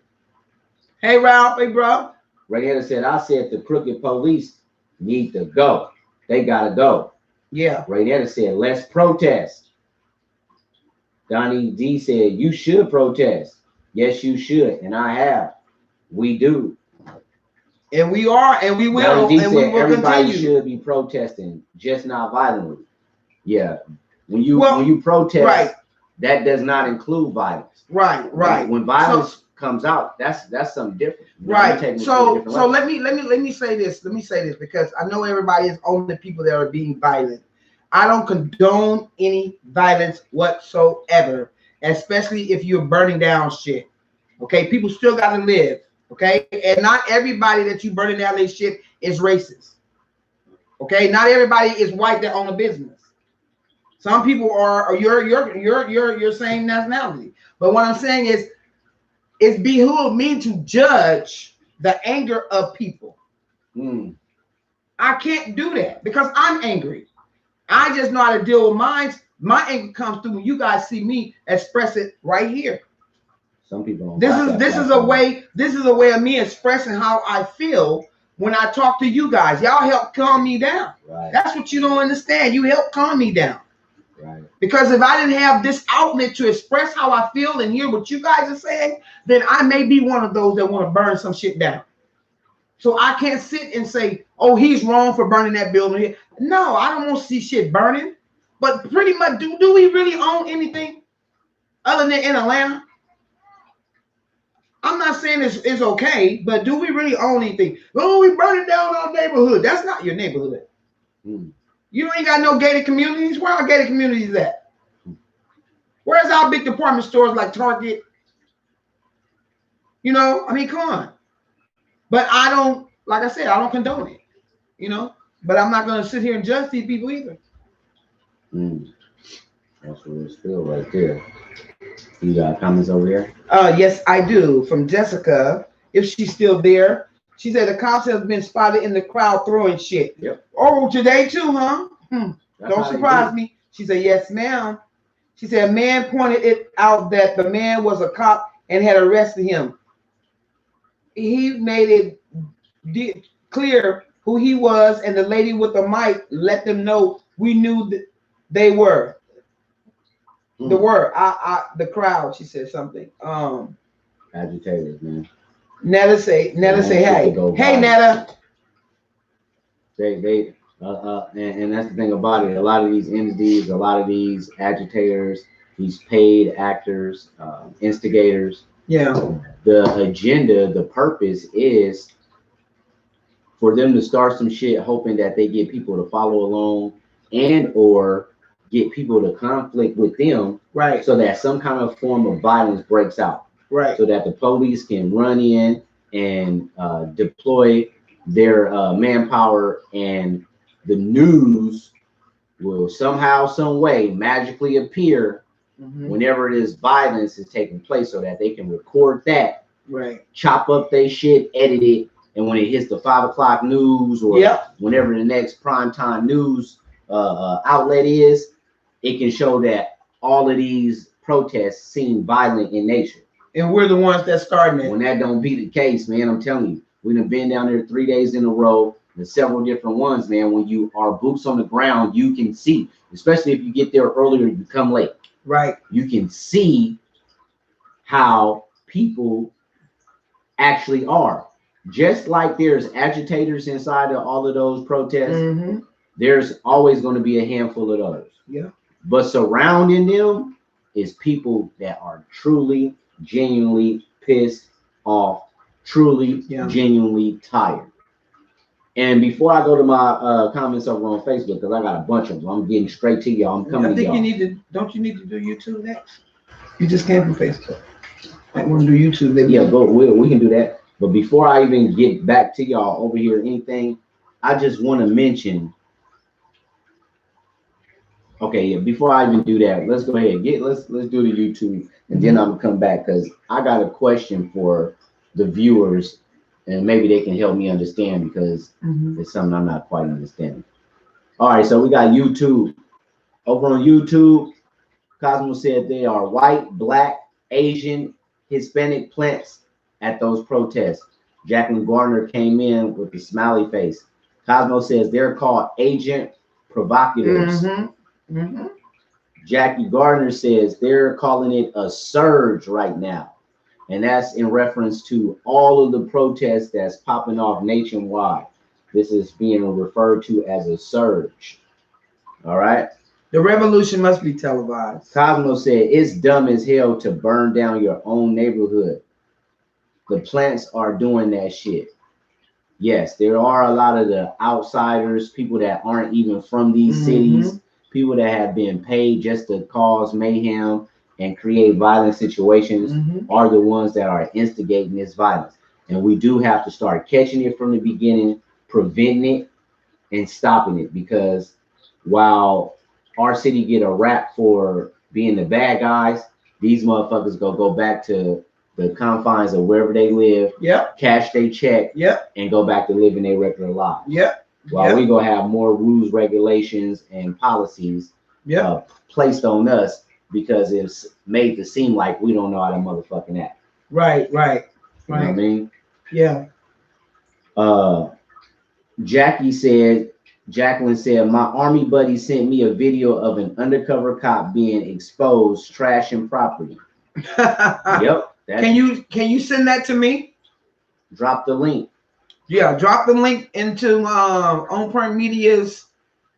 Hey, Ralph. Hey, bro. Ray Netta said, "I said the crooked police need to go. They gotta go." Yeah. Ray Netta said, "Let's protest." Donnie D said, "You should protest." Yes, you should, and I have. We do. And we are, and we will, Donnie D and said, we will everybody continue. should be protesting, just not violently. Yeah. When you protest, right, that does not include violence. Right. When violence comes out, that's something different. Right. So let me say this. Let me say this because I know everybody is on the people that are being violent. I don't condone any violence whatsoever, especially if you're burning down shit. Okay, people still got to live. Okay, and not everybody that you burning down their shit is racist. Okay, not everybody is white that own a business. Some people are your same nationality. But what I'm saying is, it's behoove me to judge the anger of people. I can't do that because I'm angry. I just know how to deal with mine. My anger comes through when you guys see me express it right here. Some people don't. This is a way of me expressing how I feel when I talk to you guys. Y'all help calm me down. Right. That's what you don't understand. You help calm me down. Right. Because if I didn't have this outlet to express how I feel and hear what you guys are saying, then I may be one of those that want to burn some shit down. So I can't sit and say, "Oh, he's wrong for burning that building here." No, I don't want to see shit burning. But pretty much, do we really own anything other than in Atlanta? I'm not saying it's okay, but do we really own anything? Oh, we burning down our neighborhood. That's not your neighborhood. You ain't got no gated communities. Where are gated communities at? Where's our big department stores like Target? You know, I mean, come on. But I don't, like I said, I don't condone it. You know, but I'm not going to sit here and judge these people either. That's what it's still right there. You got comments over there? Yes, I do. From Jessica, if she's still there. She said the cops have been spotted in the crowd throwing shit. Yep. Oh, today too, huh? Don't surprise me. She said, "Yes, ma'am." She said a man pointed it out that the man was a cop and had arrested him. He made it clear who he was, and the lady with the mic let them know we knew that they were. The word, the crowd. She said something. Agitators, man. Netta say, hey, Netta. They and that's the thing about it. A lot of these entities, a lot of these agitators, these paid actors, instigators. Yeah. The agenda, the purpose is for them to start some shit, hoping that they get people to follow along and or get people to conflict with them, right? So that some kind of form of violence breaks out, right? So that the police can run in and deploy their manpower, and the news will somehow, some way, magically appear whenever this violence is taking place, so that they can record that, right? Chop up their shit, edit it, and when it hits the 5 o'clock news or whenever the next primetime news outlet is, it can show that all of these protests seem violent in nature. And we're the ones that started it. When that don't be the case, man, I'm telling you, we done been down there 3 days in a row. There's several different ones, man. When you are boots on the ground, you can see, especially if you get there earlier, you come late. Right. You can see how people actually are. Just like there's agitators inside of all of those protests, There's always going to be a handful of those. Yeah. But surrounding them is people that are truly, genuinely pissed off, truly, genuinely tired. And before I go to my comments over on Facebook, because I got a bunch of them, I'm getting straight to y'all. I'm coming to y'all. You need to. Don't you need to do YouTube next? You just came from Facebook. I want to do YouTube. Maybe. Yeah, go. We can do that. But before I even get back to y'all over here, anything, I just want to mention. Okay, yeah. Before I even do that, let's go ahead. Let's do the YouTube, and then I'm gonna come back because I got a question for the viewers, and maybe they can help me understand because it's something I'm not quite understanding. All right, so we got YouTube. Over on YouTube, Cosmo said they are white, black, Asian, Hispanic plants at those protests. Jacqueline Garner came in with the smiley face. Cosmo says they're called agent provocateurs. Jackie Gardner says they're calling it a surge right now. And that's in reference to all of the protests that's popping off nationwide. This is being referred to as a surge. All right. The revolution must be televised. Cosmo said it's dumb as hell to burn down your own neighborhood. The plants are doing that shit. Yes, there are a lot of the outsiders, people that aren't even from these cities, people that have been paid just to cause mayhem and create violent situations are the ones that are instigating this violence. And we do have to start catching it from the beginning, preventing it, and stopping it. Because while our city get a rap for being the bad guys, these motherfuckers go back to the confines of wherever they live, cash their check, and go back to living their regular lives. While we gonna have more rules, regulations, and policies placed on us because it's made to seem like we don't know how to motherfucking act. Right. You know what I mean? Yeah. Jacqueline said, my army buddy sent me a video of an undercover cop being exposed, trashing property. Yep. Can you send that to me? Drop the link. Yeah, drop the link into On Point Media's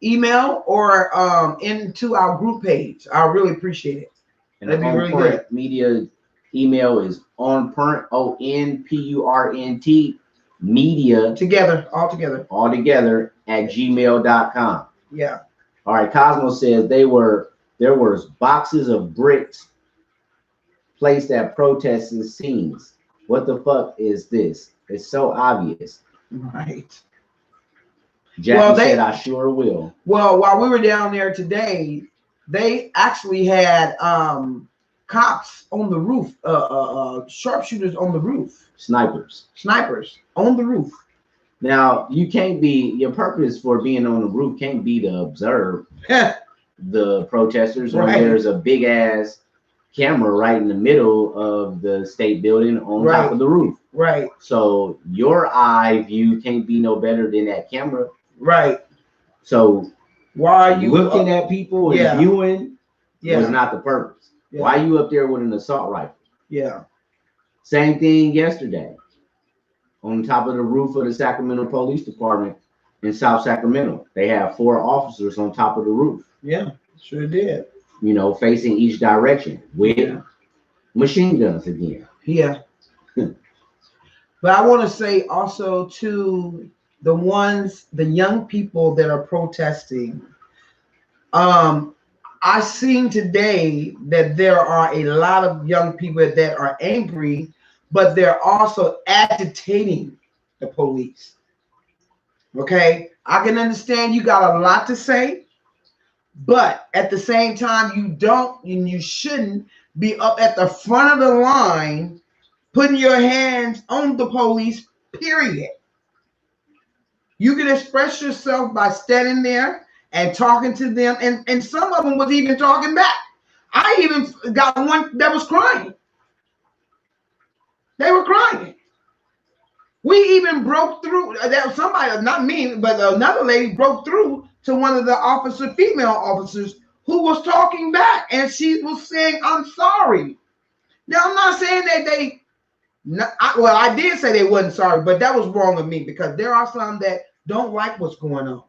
email or into our group page. I really appreciate it. And the On Point Media email is onpurnt, ONPURNT media all together at gmail.com. Yeah. All right. Cosmo says there were boxes of bricks placed at protesting scenes. What the fuck is this? It's so obvious. Right. Jackie said, I sure will. Well, while we were down there today, they actually had cops on the roof, sharpshooters on the roof. Snipers on the roof. Now, you can't be, your purpose for being on the roof can't be to observe the protesters when there's a big ass camera right in the middle of the state building on top of the roof. Right. So your eye view can't be no better than that camera. Right. So why are you looking at people and viewing was not the purpose. Why are you up there with an assault rifle? Yeah. Same thing yesterday. On top of the roof of the Sacramento Police Department in South Sacramento. They have 4 officers on top of the roof. Yeah, sure did. You know, facing each direction with machine guns again. Yeah. But I want to say also to the young people that are protesting, I seen today that there are a lot of young people that are angry, but they're also agitating the police. Okay, I can understand you got a lot to say, but at the same time, you don't and you shouldn't be up at the front of the line putting your hands on the police, period. You can express yourself by standing there and talking to them, and some of them was even talking back. I even got one that was crying. They were crying. We even broke through. That somebody, not me, but another lady broke through to one of the female officers who was talking back, and she was saying, "I'm sorry." Now, I'm not saying that I did say they wasn't sorry, but that was wrong of me because there are some that don't like what's going on.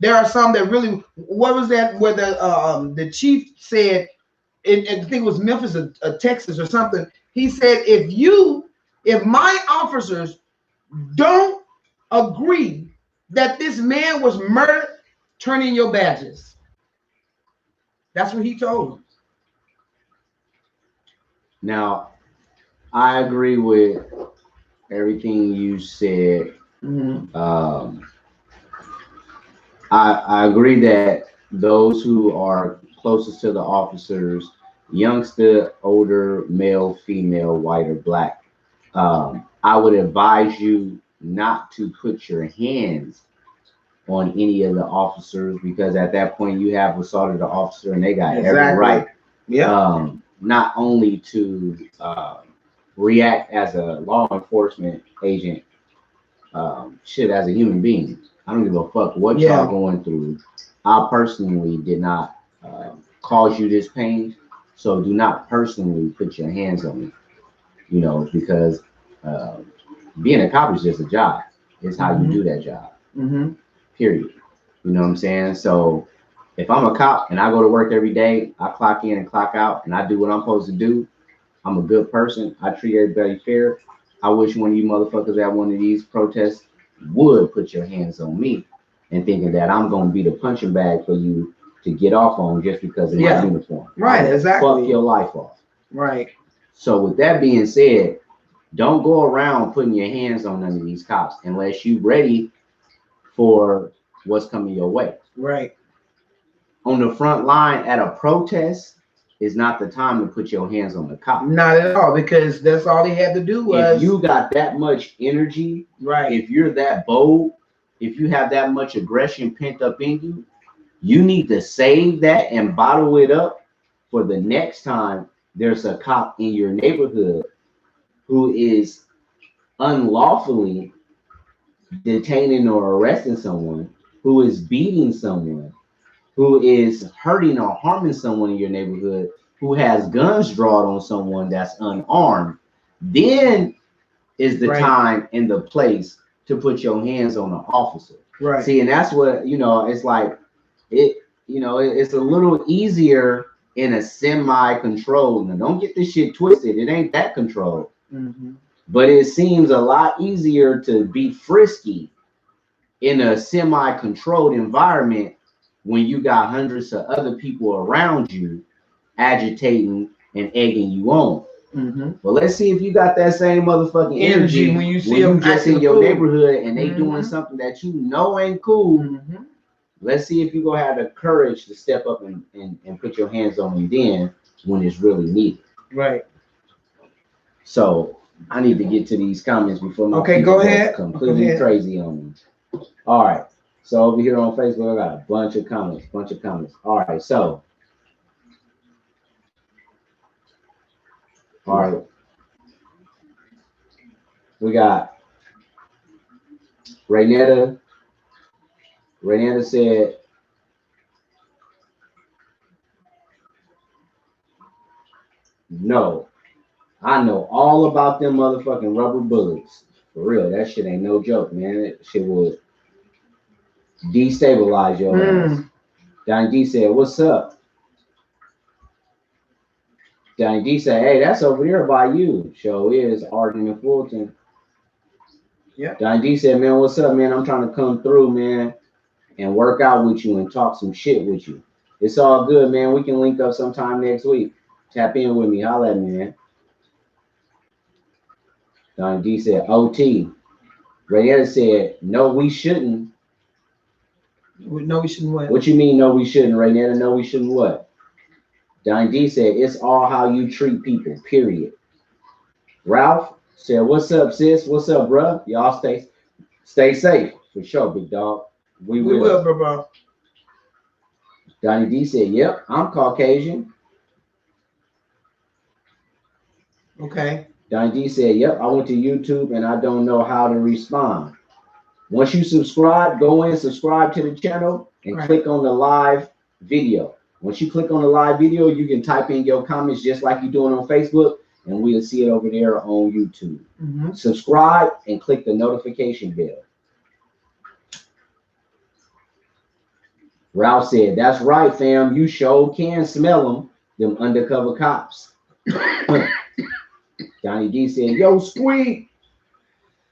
There are some that really. What was that? Where the chief said, I think it was Memphis or Texas or something. He said, if my officers don't agree that this man was murdered, turn in your badges. That's what he told them. Now, I agree with everything you said. I agree that those who are closest to the officers, youngster, older, male, female, white, or black, I would advise you not to put your hands on any of the officers, because at that point you have assaulted the officer and they got every right. Yeah. Not only to react as a law enforcement agent, shit, as a human being. I don't give a fuck what y'all going through. I personally did not cause you this pain, so do not personally put your hands on me. You know, because being a cop is just a job. It's how you do that job. Period. You know what I'm saying? So if I'm a cop and I go to work every day, I clock in and clock out, and I do what I'm supposed to do, I'm a good person. I treat everybody fair. I wish one of you motherfuckers at one of these protests would put your hands on me and thinking that I'm going to be the punching bag for you to get off on just because of my uniform. Right, exactly. Fuck your life off. Right. So with that being said, don't go around putting your hands on none of these cops unless you're ready for what's coming your way. Right. On the front line at a protest is not the time to put your hands on the cop. Not at all, because that's all he had to do was. If you got that much energy, right? If you're that bold, if you have that much aggression pent up in you, you need to save that and bottle it up for the next time there's a cop in your neighborhood who is unlawfully detaining or arresting someone, who is beating someone, who is hurting or harming someone in your neighborhood, who has guns drawn on someone that's unarmed. Then is the time and the place to put your hands on an officer. Right. See, and that's what, it's like it's a little easier in a semi-controlled. Now, don't get this shit twisted. It ain't that controlled. But it seems a lot easier to be frisky in a semi-controlled environment when you got hundreds of other people around you agitating and egging you on. But let's see if you got that same motherfucking energy when you see them just in your neighborhood and they doing something that you know ain't cool. Let's see if you gonna have the courage to step up and put your hands on them then when it's really needed. Right. So I need to get to these comments before my go ahead. Completely crazy on me. All right. So over here on Facebook, I got a bunch of comments. All right. So, all right. We got Raynetta. Raynetta said, no, I know all about them motherfucking rubber bullets. For real, that shit ain't no joke, man. That shit would destabilize your ass. Donnie D said, what's up? Donnie D said, hey, that's over there by you. Show is Arden and Fulton. Yeah. Donnie D said, man, what's up, man? I'm trying to come through, man, and work out with you and talk some shit with you. It's all good, man. We can link up sometime next week. Tap in with me. Holla at me, man. Donnie D said, OT. Raynetta said, no, we shouldn't. No, we shouldn't what? What you mean, no, we shouldn't, Raynetta? No, we shouldn't what? Donnie D said, it's all how you treat people, period. Ralph said, what's up, sis? What's up, bruh? Y'all stay safe. For sure, big dog. We will, bro. Donnie D said, yep, I'm Caucasian. Okay. Donnie D said, yep, I went to YouTube and I don't know how to respond. Once you subscribe, go in, subscribe to the channel and click on the live video. Once you click on the live video, you can type in your comments just like you're doing on Facebook, and we'll see it over there on YouTube. Subscribe and click the notification bell. Ralph said, "That's right, fam. You sure can smell them undercover cops." Donnie D said, "Yo, Squeak."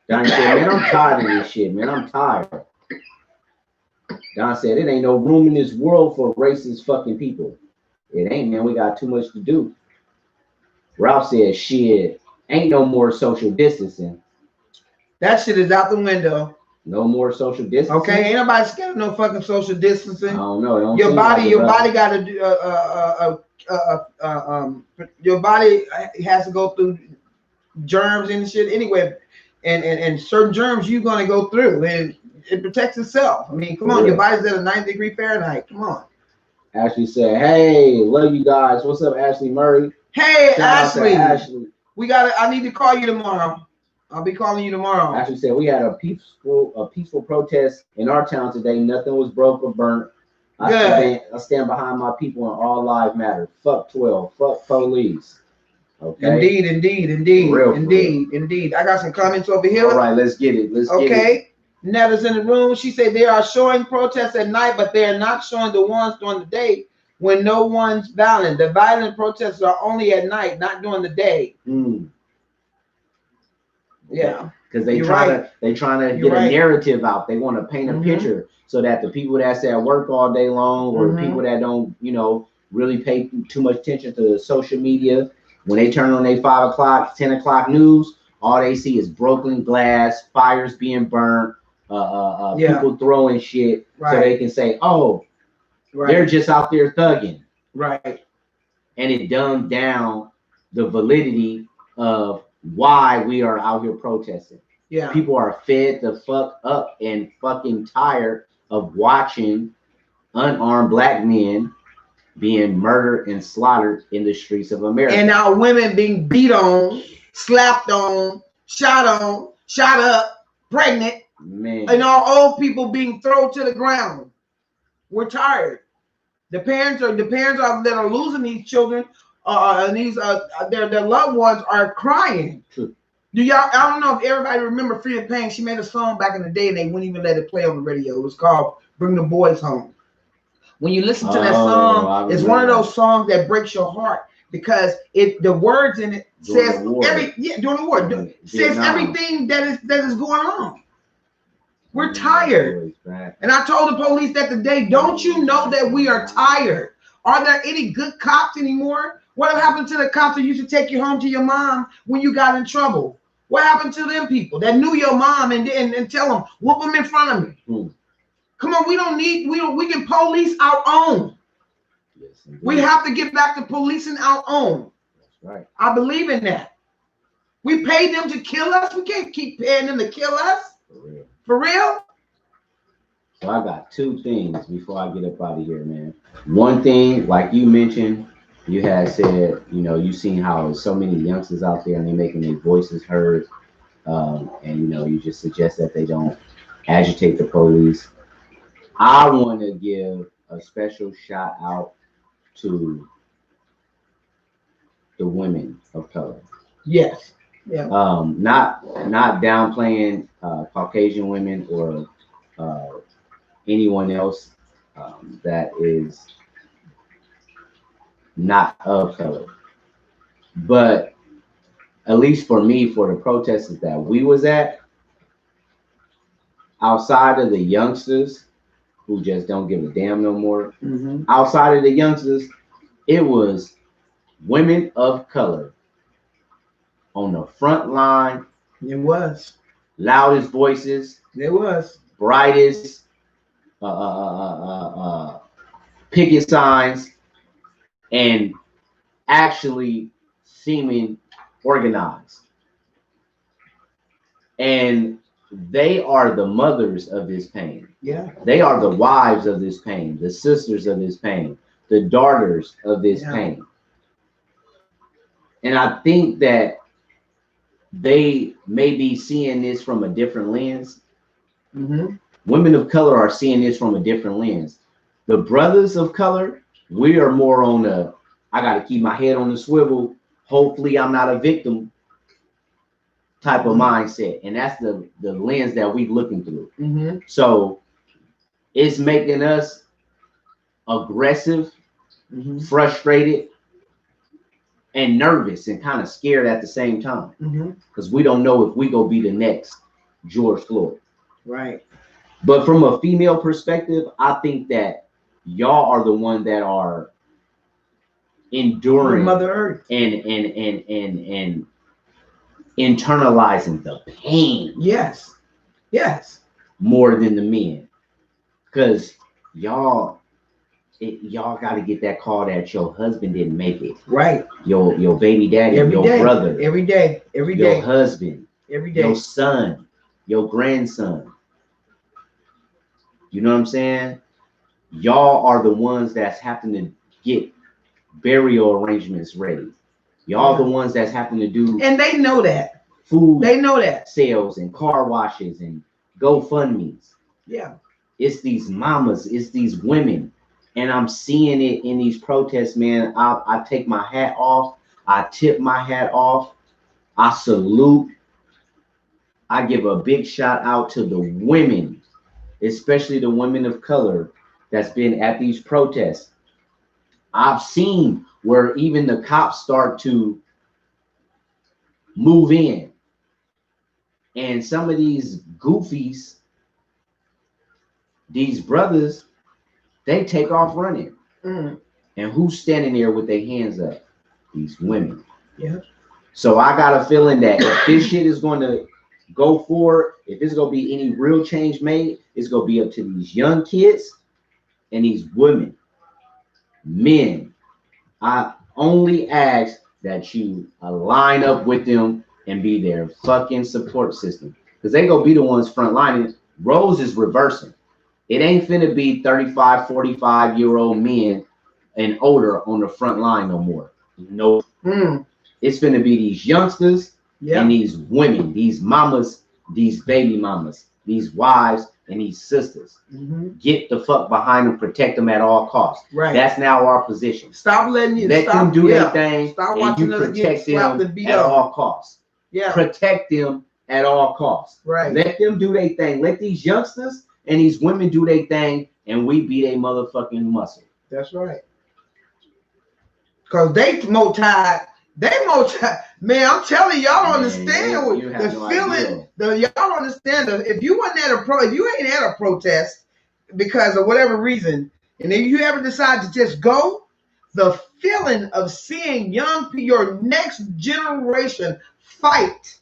Donnie said, "Man, I'm tired of this shit, man. I'm tired." Don said, "It ain't no room in this world for racist fucking people." It ain't, man. We got too much to do. Ralph said, "Shit, ain't no more social distancing." That shit is out the window. No more social distancing. Okay, ain't nobody scared of no fucking social distancing. I don't know. Your body got to do. Your body has to go through germs and shit anyway, and certain germs you're gonna go through, and it protects itself. I mean, come on, your body's at a 90-degree Fahrenheit. Come on. Ashley said, "Hey, love you guys. What's up, Ashley Murray?" Hey, Ashley. I need to call you tomorrow. I'll be calling you tomorrow. Ashley said, "We had a peaceful protest in our town today. Nothing was broke or burnt. I stand behind my people and all lives matter. Fuck 12. Fuck police." Okay. Indeed. I got some comments over here. All right, let's get it. Okay. Netta's in the room. She said they are showing protests at night, but they are not showing the ones during the day when no one's violent. The violent protests are only at night, not during the day. Yeah. Because they trying to get a narrative out. They want to paint a picture so that the people that's at work all day long, or the people that don't, really pay too much attention to social media, when they turn on their 5 o'clock, 10 o'clock news, all they see is broken glass, fires being burnt, people throwing shit, so they can say, "Oh, they're just out there thugging." Right. And it dumbed down the validity of why we are out here protesting. Yeah. People are fed the fuck up and fucking tired of watching unarmed black men being murdered and slaughtered in the streets of America. And our women being beat on, slapped on, shot up, pregnant. Man. And our old people being thrown to the ground. We're tired. The parents that are losing these children, and these their loved ones are crying. True. I don't know if everybody remember Frida Payne. She made a song back in the day, and they wouldn't even let it play on the radio. It was called "Bring the Boys Home." When you listen to that song, it's one of those songs that breaks your heart, because the words in it says during the war says everything that is going on. We're tired. And I told the police that today, don't you know that we are tired? Are there any good cops anymore? What happened to the cops that used to take you home to your mom when you got in trouble? What happened to them people that knew your mom and tell them, whoop them in front of me? Come on, we can police our own. Yes, we have to get back to policing our own. That's right. I believe in that. We paid them to kill us. We can't keep paying them to kill us. For real? So I got two things before I get up out of here, man. One thing, like you mentioned, you had said, you've seen how so many youngsters out there and they're making their voices heard. And, you just suggest that they don't agitate the police. I want to give a special shout out to the women of color. Yes. Yeah. Not downplaying Caucasian women or anyone else that is not of color, but at least for me, for the protests that we was at, outside of the youngsters who just don't give a damn no more, outside of the youngsters, it was women of color on the front line. It was loudest voices. It was brightest picket signs, and actually seeming organized. And they are the mothers of this pain. Yeah. They are the wives of this pain, the sisters of this pain, the daughters of this pain. And I think that they may be seeing this from a different lens. Women of color are seeing this from a different lens. The brothers of color, we are more on the, I got to keep my head on the swivel. Hopefully I'm not a victim type of mindset. And that's the lens that we're looking through. So it's making us aggressive, frustrated, and nervous and kind of scared at the same time. Because we don't know if we go be the next George Floyd. Right. But from a female perspective, I think that y'all are the one that are enduring Mother Earth and internalizing the pain. Yes. More than the men. Because y'all got to get that call that your husband didn't make it. Right. Your baby daddy, your brother. Every day. Your husband. Every day. Your son. Your grandson. You know what I'm saying? Y'all are the ones that's having to get burial arrangements ready. Y'all the ones that's having to do. And they know that. Food. They know that. Sales and car washes and GoFundMes. Yeah. It's these mamas. It's these women. And I'm seeing it in these protests, man. I take my hat off. I tip my hat off. I salute. I give a big shout out to the women, especially the women of color that's been at these protests. I've seen where even the cops start to move in. And some of these goofies, these brothers, they take off running. And who's standing there with their hands up? These women. Yeah. So I got a feeling that if this shit is going to go forward, if there's going to be any real change made, it's going to be up to these young kids and these women. Men, I only ask that you line up with them and be their fucking support system. Because they going to be the ones front lining. Rose is reversing. It ain't finna be 35, 45-year-old men and older on the front line no more. No. It's finna be these youngsters and these women, these mamas, these baby mamas, these wives, and these sisters. Get the fuck behind them, protect them at all costs. Right. That's now our position. Stop letting you let them do their thing. Stop and you protect them at all costs. Yeah. Protect them at all costs. Right. Let them do their thing. Let these youngsters and these women do their thing, and we be their motherfucking muscle. That's right. Because they more tired. Man, I'm telling you, y'all understand the feeling. Y'all understand if you wasn't if you ain't at a protest because of whatever reason, and then you ever decide to just go, the feeling of seeing young people, your next generation fight.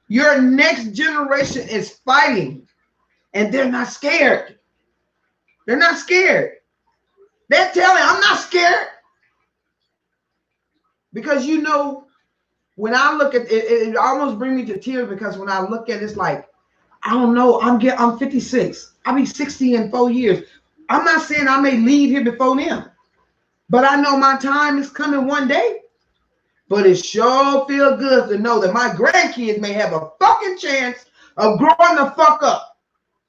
Your next generation is fighting, and they're not scared. They're not scared. They're telling, I'm not scared. Because you know, when I look at it, it almost brings me to tears because when I look at it, it's like, I don't know, I'm 56. I'll be 60 in 4 years. I'm not saying I may leave here before them, but I know my time is coming one day. But it sure feels good to know that my grandkids may have a fucking chance of growing the fuck up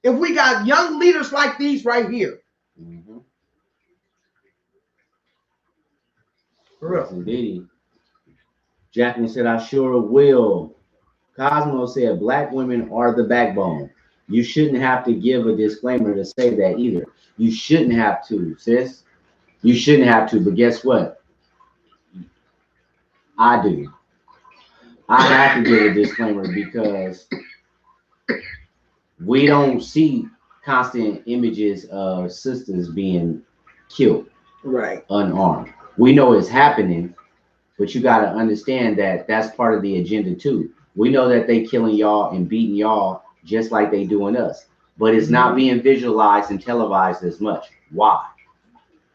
if we got young leaders like these right here. For real. Yes, indeed. Jacqueline said, I sure will. Cosmo said, Black women are the backbone. You shouldn't have to give a disclaimer to say that either. You shouldn't have to, sis. You shouldn't have to, but guess what? I do. I have to give a disclaimer because we don't see constant images of sisters being killed, right, unarmed. We know it's happening, but you got to understand that that's part of the agenda too. We know that they killing y'all and beating y'all just like they doing us, but it's not being visualized and televised as much. Why?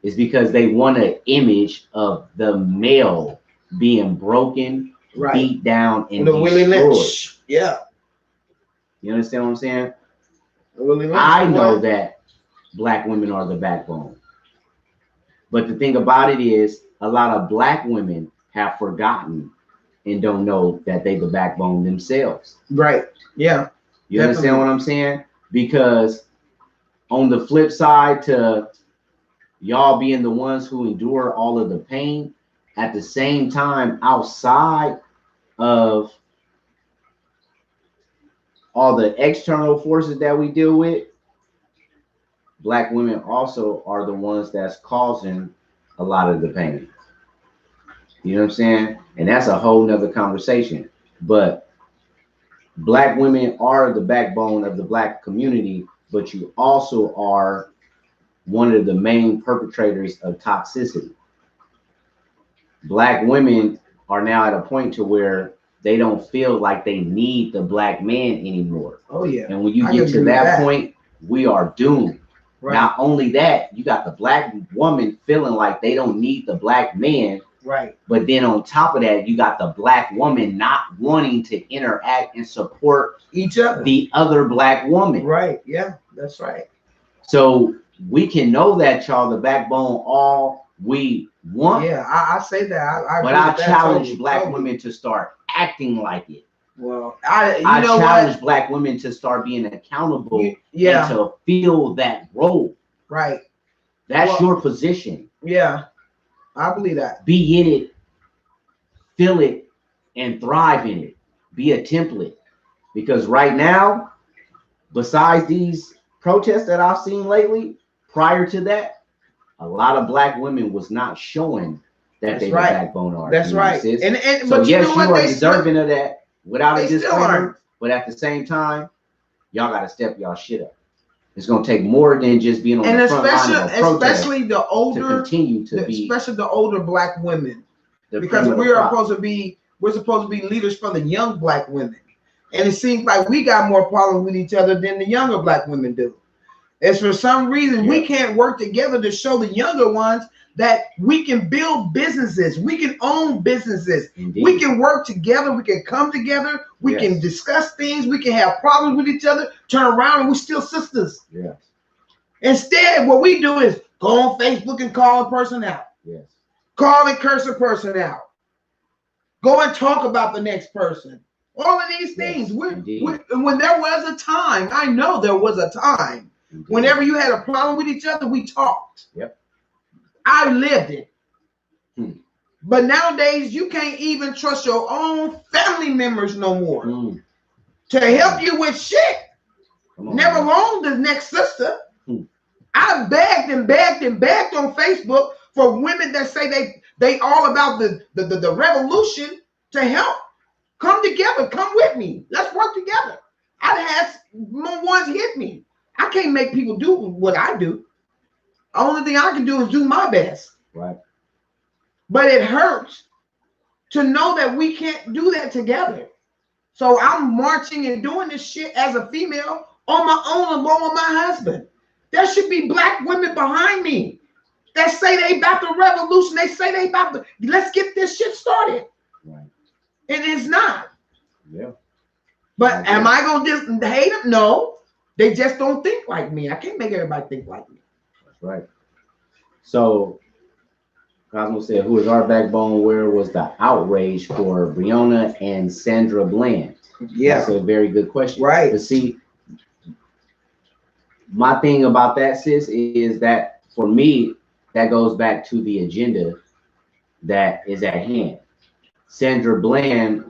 It's because they want an image of the male being broken, right, beat down, and destroyed. Yeah. You understand what I'm saying? I know that Black women are the backbone. But the thing about it is, a lot of Black women have forgotten and don't know that they the backbone themselves. Right. Yeah. You understand what I'm saying? Because on the flip side to y'all being the ones who endure all of the pain, at the same time, outside of all the external forces that we deal with, black women also are the ones that's causing a lot of the pain. You know what I'm saying? And that's a whole nother conversation. But black women are the backbone of the black community, but you also are one of the main perpetrators of toxicity. Black women are now at a point to where they don't feel like they need the black man anymore. Oh yeah. And when you get to that point, we are doomed. Right. Not only that, you got the black woman feeling like they don't need the black man. Right. But then on top of that, you got the black woman not wanting to interact and support each other, the other black woman. Right. Yeah, that's right. So we can know that, y'all, the backbone all we want. Yeah, I say that. But I challenge black women to start acting like it. Well, I challenge black women to start being accountable and to feel that role. Right. That's your position. Yeah, I believe that. Be in it, feel it, and thrive in it. Be a template. Because right now, besides these protests that I've seen lately, prior to that, a lot of black women was not showing that they were backbone are. That's right. And so but yes, you are deserving of that without a disclaimer. But at the same time, y'all got to step y'all shit up. It's going to take more than just being on the front line of a protest, especially the older, to continue to be, especially the older black women, because we're supposed to be leaders for the young black women, and it seems like we got more problems with each other than the younger black women do. It's for some reason we can't work together to show the younger ones that we can build businesses, we can own businesses, we can work together, we can come together, we can discuss things, we can have problems with each other, turn around and we're still sisters. Yes. Instead, what we do is go on Facebook and call a person out. Yes. Call and curse a person out. Go and talk about the next person. All of these things. When there was a time, I know there was a time, whenever you had a problem with each other, we talked. Yep. I lived it. But nowadays, you can't even trust your own family members no more to help you with shit. Never alone the next sister. I begged and begged and begged on Facebook for women that say they all about the revolution to help. Come together. Come with me. Let's work together. I've had ones hit me. I can't make people do what I do. The only thing I can do is do my best. Right. But it hurts to know that we can't do that together. So I'm marching and doing this shit as a female on my own along with my husband. There should be black women behind me that say they about the revolution. They say they about the, let's get this shit started. Right. And it's not. Yeah. But am I going to just hate them? No. They just don't think like me. I can't make everybody think like me. That's right. So Cosmo said, who is our backbone? Where was the outrage for Breonna and Sandra Bland? Yeah. That's a very good question. Right. But see, my thing about that, sis, is that for me, that goes back to the agenda that is at hand. Sandra Bland,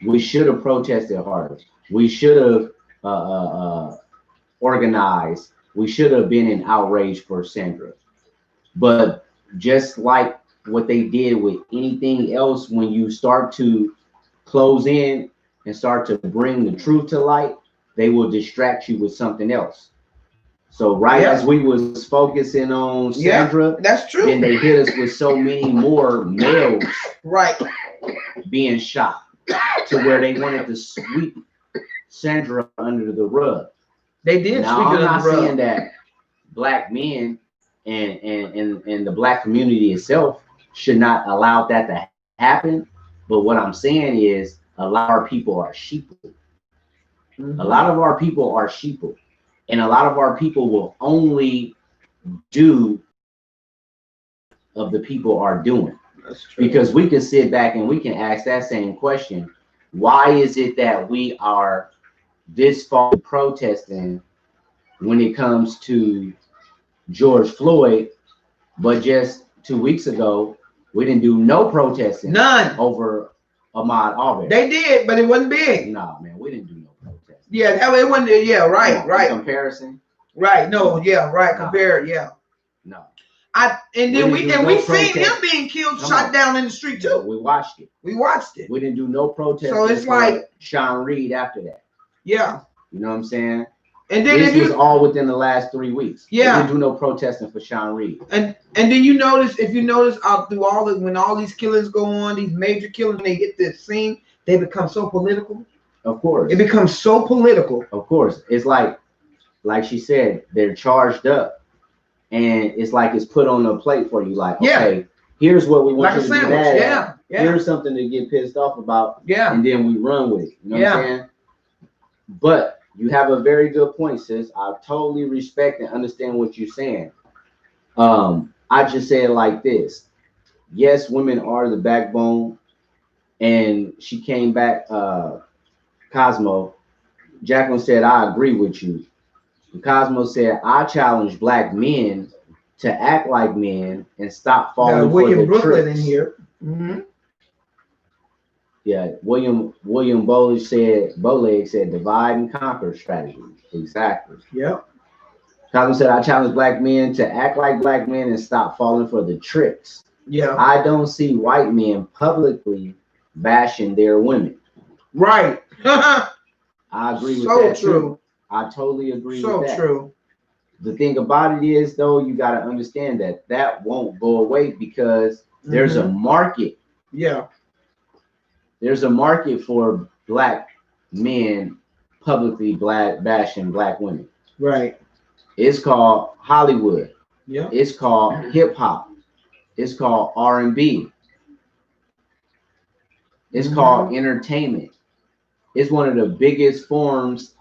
we should have protested harder. We should have organized. We should have been in outrage for Sandra. But just like what they did with anything else, when you start to close in and start to bring the truth to light, they will distract you with something else. So as we was focusing on Sandra, that's true. Then they hit us with so many more males being shot to where they wanted to sweep Sandra under the rug. They did. Now, I'm not saying that black men and the black community itself should not allow that to happen. But what I'm saying is a lot of our people are sheeple. A lot of our people are sheeple. And a lot of our people will only do of the people are doing. That's true. Because we can sit back and we can ask that same question. Why is it that we are this far protesting when it comes to George Floyd, but just 2 weeks ago, we didn't do no protesting. None. Over Ahmaud Arbery. They did, but it wasn't big. Nah, man, we didn't do no protesting. Yeah, it wasn't. Yeah, right. In comparison, Right. No. Yeah. Right. No. Compare. Yeah. No. And then we seen him being killed, Come shot on. down in the street too. We watched it. We watched it. We didn't do no protest. So it's like Sean Reed after that. Yeah. You know what I'm saying? And then this was all within the last 3 weeks. Yeah. We didn't do no protesting for Sean Reed. And then you notice, if you notice, through when all these killings go on, these major killings, when they hit this scene, they become so political. Of course. It becomes so political. Of course. It's like she said, they're charged up, and it's like it's put on a plate for you. Like, okay, here's what we want you to do. Yeah. Here's something to get pissed off about. Yeah. And then we run with it. You know what I'm saying? But you have a very good point, sis. I totally respect and understand what you're saying. I just say it like this. Yes, women are the backbone. And she came back, Cosmo. Jacqueline said, I agree with you. And Cosmo said, I challenge black men to act like men and stop falling for the Brooklyn tricks. In here. Mm-hmm. Yeah, William Bowleg said divide and conquer strategy. Exactly. Yep. Cosmo said, I challenge black men to act like black men and stop falling for the tricks. Yeah. I don't see white men publicly bashing their women. Right. I agree with that. So true. Too. I totally agree with that. So true. The thing about it is, though, you got to understand that won't go away because there's a market. Yeah. There's a market for black men publicly bashing black women. Right. It's called Hollywood. Yeah. It's called hip hop. It's called R&B. It's called entertainment. It's one of the biggest forms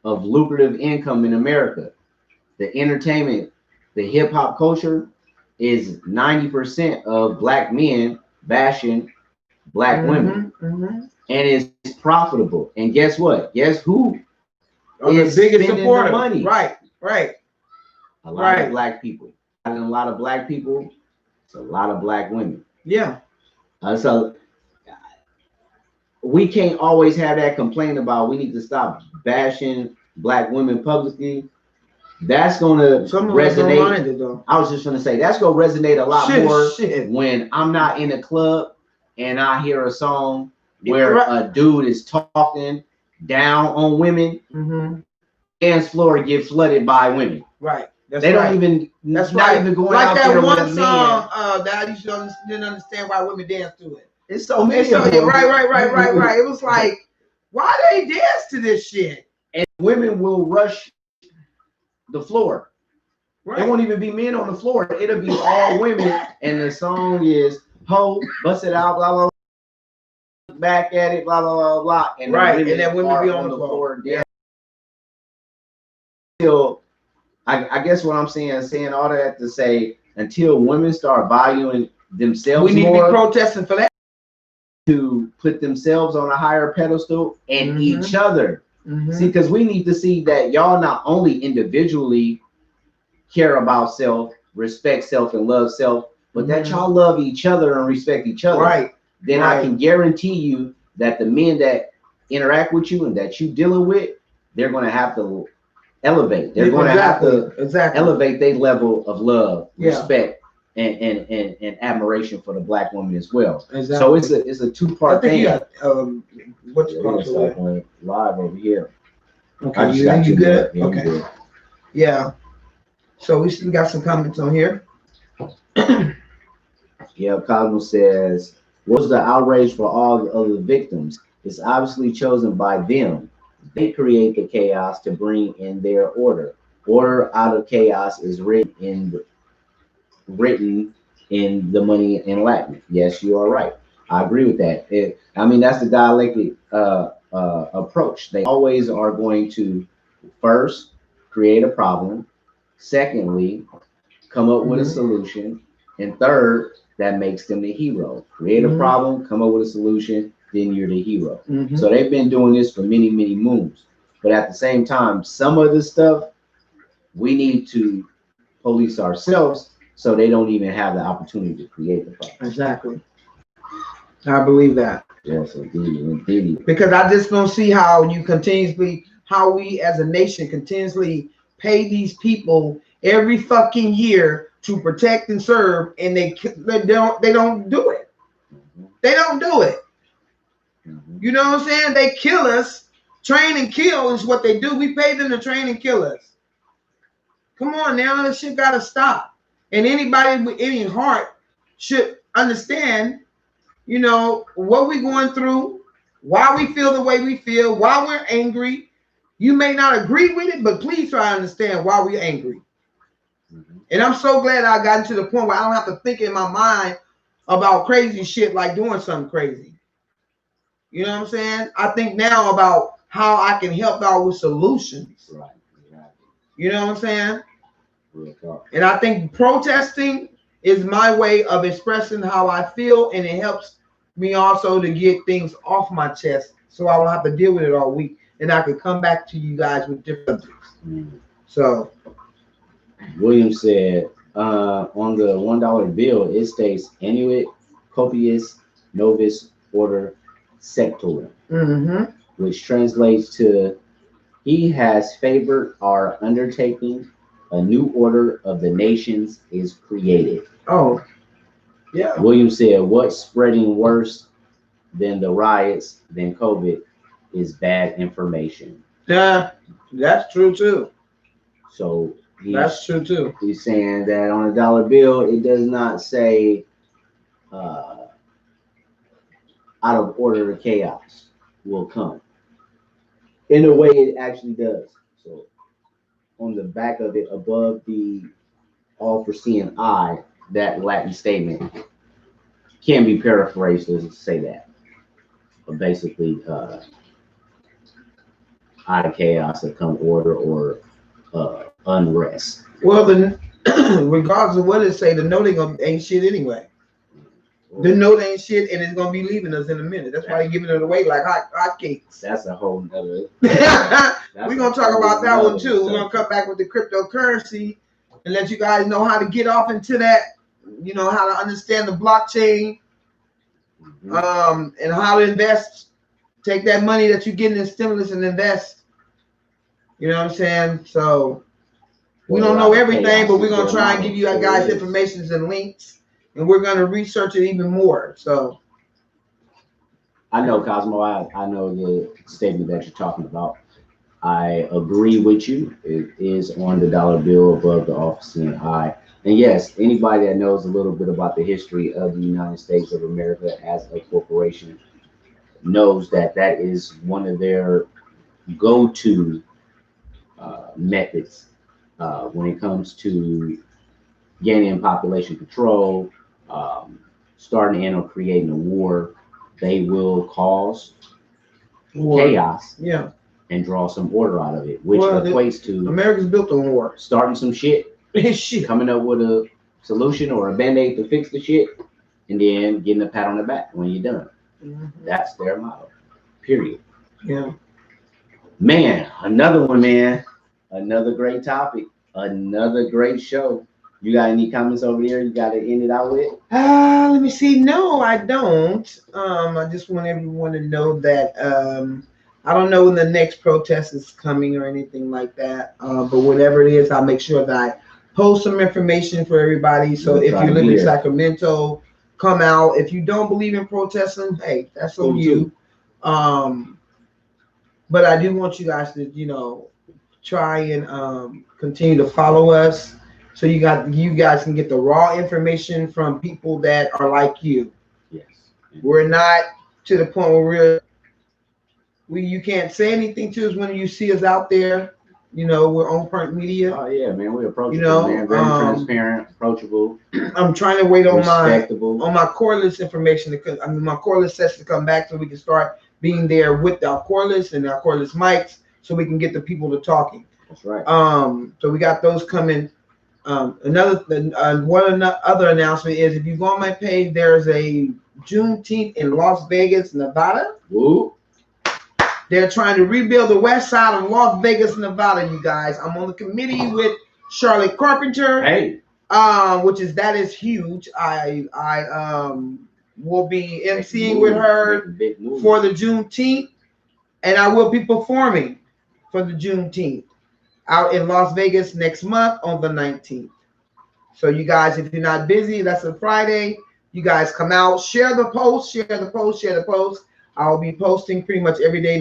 of lucrative income in America. The entertainment, the hip hop culture is 90% of black men bashing black women. And it's profitable. And guess what? Guess who is the biggest supporter? Money? Right. A lot of black people. And a lot of black people, it's a lot of black women. Yeah. So we can't always have that complaint about we need to stop bashing black women publicly. That's gonna resonate. I was just gonna say that's gonna resonate a lot more when I'm not in a club and I hear a song where a dude is talking down on women. Dance floor get flooded by women. Right. They don't even. That's not even going like out that there one with a song that I used to didn't understand why women dance to it. It's so many of them. Right. It was like, why they dance to this shit? And women will rush the floor. Right. There won't even be men on the floor. It'll be all women, and the song is "Ho, bust it out, blah blah blah, back at it, blah blah blah blah." And and then women be on the floor. Yeah. Until I guess what I'm saying all that to say, until women start valuing themselves, we need to be protesting for that. To put themselves on a higher pedestal and each other. See, because we need to see that y'all not only individually care about self, respect self, and love self, but that y'all love each other and respect each other. Right. Then I can guarantee you that the men that interact with you and that you dealing with, they're going to have to elevate. They're going to have to elevate their level of love, respect, and admiration for the black woman as well. So it's a two-part thing. You got, what's going live over here. Okay, you good? Okay. Good. Yeah. So we still got some comments on here. Yeah, Cosmo says, "What's the outrage for all of the victims? It's obviously chosen by them. They create the chaos to bring in their order. Order out of chaos is written in the Money in Latin." Yes, you are right. I agree with that. That's the dialectic approach. They always are going to first create a problem, secondly, come up with a solution, and third, that makes them the hero. Create a problem, come up with a solution, then you're the hero. So they've been doing this for many, many moons. But at the same time, some of the stuff we need to police ourselves so they don't even have the opportunity to create the problem. Exactly. I believe that. Yes, indeed. Because I just don't see how we as a nation continuously pay these people every fucking year to protect and serve, and they don't do it. They don't do it. You know what I'm saying? They kill us. Train and kill is what they do. We pay them to train and kill us. Come on now, this shit gotta stop. And anybody with any heart should understand, you know, what we're going through, why we feel the way we feel, why we're angry. You may not agree with it, but please try to understand why we're angry. And I'm so glad I got to the point where I don't have to think in my mind about crazy shit like doing something crazy. You know what I'm saying? I think now about how I can help out with solutions. Right. You know what I'm saying? And I think protesting is my way of expressing how I feel, and it helps me also to get things off my chest so I don't have to deal with it all week, and I can come back to you guys with different things. So William said on the $1 bill it states Annuit Copius Novus Order Sectorum, which translates to he has favored our undertaking. A new order of the nations is created. Oh, yeah. William said, what's spreading worse than the riots, than COVID, is bad information. Yeah, that's true too. So that's true too. He's saying that on a dollar bill, it does not say out of order or chaos will come. In a way, it actually does. So on the back of it, above the all-foreseeing eye, that Latin statement can be paraphrased to say that. But basically, out of chaos will come order or unrest. Well, then, regardless of what it say, the note ain't shit anyway. The note ain't shit, and it's gonna be leaving us in a minute. That's why they're giving it away like hot cakes. That's a whole nother. We're gonna talk about that one too. We're gonna come back with the cryptocurrency and let you guys know how to get off into that. You know how to understand the blockchain, and how to invest. Take that money that you get in the stimulus and invest. You know what I'm saying? So we don't know everything, but we're gonna try and give you guys information and links. And we're going to research it even more. So I know, Cosmo, I know the statement that you're talking about. I agree with you. It is on the dollar bill above the all-foreseeing eye. And yes, anybody that knows a little bit about the history of the United States of America as a corporation knows that that is one of their go-to methods when it comes to gaining population control, starting in or creating a war. They will cause chaos, and draw some order out of it, which equates to America's built on war. Starting some shit, coming up with a solution or a band-aid to fix the shit, and then getting a pat on the back when you're done. That's their motto. Period. Yeah. Man, another one, man. Another great topic. Another great show. You got any comments over there you got to end it out with? Let me see. No, I don't. I just want everyone to know that I don't know when the next protest is coming or anything like that. But whatever it is, I'll make sure that I post some information for everybody. So if you live in Sacramento, come out. If you don't believe in protesting, hey, that's on you. But I do want you guys to, you know, try and continue to follow us. So you guys can get the raw information from people that are like you. Yes. We're not to the point where you can't say anything to us when you see us out there. You know, we're on Print Media. Oh yeah, man, we're approachable. You know, man. Very transparent, approachable. I'm trying to wait on respectable. my core list information to my core list sets to come back so we can start being there with our core list and our core list mics so we can get the people to talking. That's right. So we got those coming. One other announcement is if you go on my page, there's a Juneteenth in Las Vegas, Nevada. Woo. They're trying to rebuild the west side of Las Vegas, Nevada, you guys. I'm on the committee with Charlotte Carpenter. Hey. That is huge. I will be emceeing with her for the Juneteenth, and I will be performing for the Juneteenth. out in Las Vegas next month on the 19th. So you guys, if you're not busy, that's a Friday. You guys come out, share the post, share the post, share the post. I'll be posting pretty much every day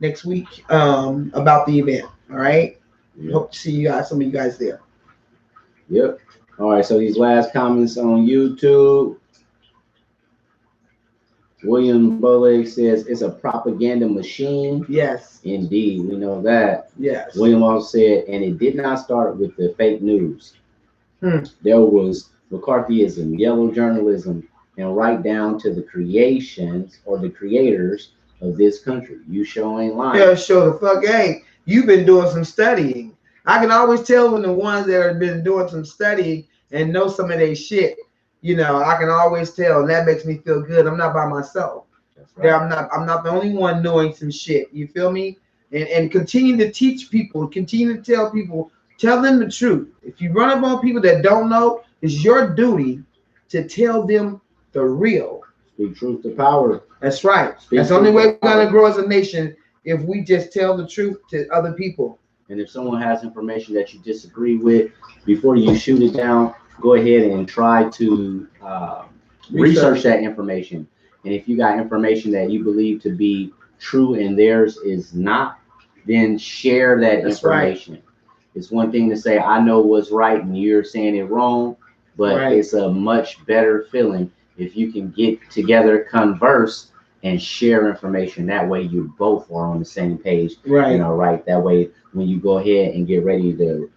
next week about the event. All right. Yep. Hope to see you guys, some of you guys there. Yep. All right. So these last comments on YouTube. William Bullock says it's a propaganda machine. Yes. Indeed, we know that. Yes. William also said, and it did not start with the fake news. There was McCarthyism, yellow journalism, and right down to the creations or the creators of this country. You sure ain't lying. Yeah, sure the fuck ain't. You've been doing some studying. I can always tell when the ones that have been doing some studying and know some of their shit. You know, I can always tell, and that makes me feel good. I'm not by myself. That's right. I'm not the only one knowing some shit. You feel me? And continue to teach people, continue to tell people, tell them the truth. If you run up on people that don't know, it's your duty to tell them the real. Speak truth to power. That's right. Speak That's the only truth way to we're gonna power. grow as a nation, if we just tell the truth to other people. And if someone has information that you disagree with, before you shoot it down, go ahead and try to research that information. And if you got information that you believe to be true and theirs is not, then share that That's information. Right. It's one thing to say, I know what's right and you're saying it wrong, but Right. It's a much better feeling if you can get together, converse, and share information. That way you both are on the same page. Right. You know, right? That way when you go ahead and get ready to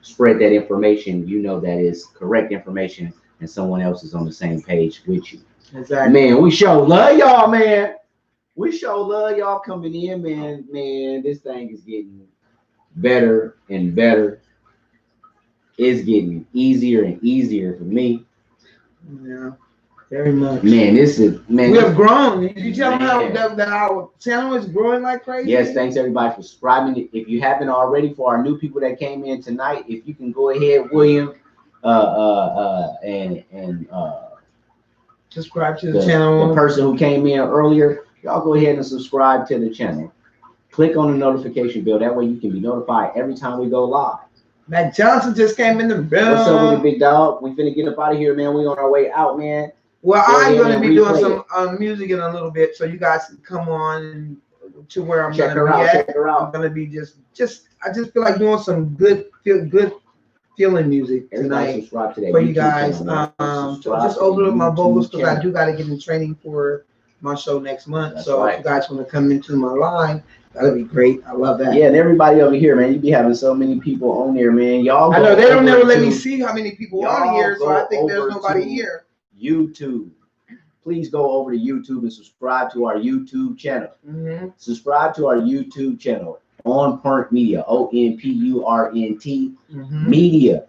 spread that information, you know that is correct information and someone else is on the same page with you. Exactly. Man, we sure love y'all, man. We sure love y'all coming in, man. Man, this thing is getting better and better. It's getting easier and easier for me. Yeah, very much. Man, this is, man. We have grown. You tell them how Man. that our channel is growing like crazy. Yes, thanks everybody for subscribing. If you haven't already, for our new people that came in tonight, if you can go ahead, William, and subscribe to the channel. The person who came in earlier, y'all go ahead and subscribe to the channel. Click on the notification bell. That way you can be notified every time we go live. Matt Johnson just came in the room. What's up with the big dog? We finna get up out of here, man. We on our way out, man. Well, Go I'm ahead going to and be doing replay some music in a little bit, so you guys can come on to where I'm going Check to her be out. at. Check her I'm out. going to be I just feel like doing some good feeling music Everybody tonight subscribe to that for you YouTube guys. channel, man. So Subscribe just to the open up my YouTube vocals because I channel. do got to get in training for my show next month. That's So right. if you guys want to come into my line, that'd be great. I love that. Yeah, and everybody over here, man. You be having so many people on there, man. Y'all I go know they don't over never let to me see how many people y'all on here, so go I think there's over nobody to here. YouTube. Please go over to YouTube and subscribe to our YouTube channel. Mm-hmm. Subscribe to our YouTube channel, On Purnt Media, ONPURNT Mm-hmm. Media.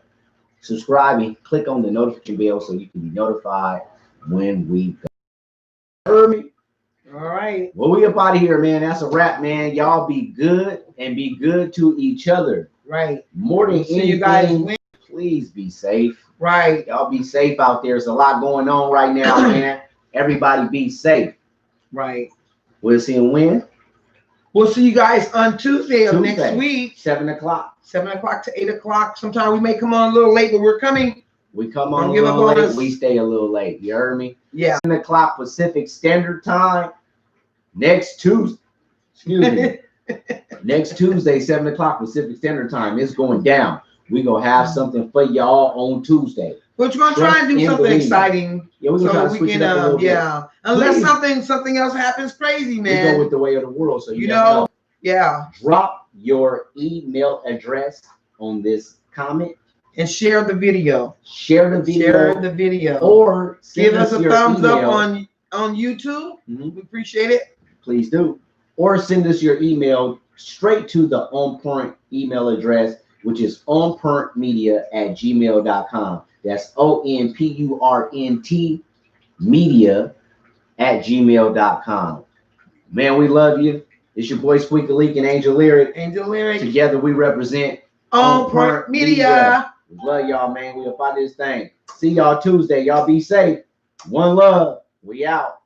Subscribe and click on the notification bell so you can be notified when we go. Heard me? All right. Well, we up out of here, man. That's a wrap, man. Y'all be good and be good to each other. Right. More than See anything, you guys win. please be safe. Right. Y'all be safe out there. There's a lot going on right now, man. Everybody be safe. Right. We'll see you when? We'll see you guys on Tuesday of next Tuesday, week. 7 o'clock. 7 o'clock to 8 o'clock. Sometime we may come on a little late, but we're coming. We come on Don't a give up little on late. us. We stay a little late. You heard me? Yeah. 7 o'clock Pacific Standard Time. Next Tuesday. Excuse me. Next Tuesday, 7 o'clock Pacific Standard Time. It's going down. We're going to have something for y'all on Tuesday. But we're gonna try and do Trust and something believe. exciting, Yeah, we're going to try so to we switch can, it up a little bit. yeah. Unless Please. something else happens crazy, We man. go with the way of the world. So You never know? Yeah. Drop your email address on this comment. And share the video. Share the video. Share the video. Or send Give us a your thumbs up email. on YouTube. Mhm. We appreciate it. Please do. Or send us your email straight to the On Point email address, which is onpurntmedia@gmail.com. That's ONPURNT media@gmail.com. Man, we love you. It's your boy Squeaky Leak and Angel Lyric. Angel Lyric. Together we represent On Point Media. We love y'all, man. We up out of this thing. See y'all Tuesday. Y'all be safe. One love. We out.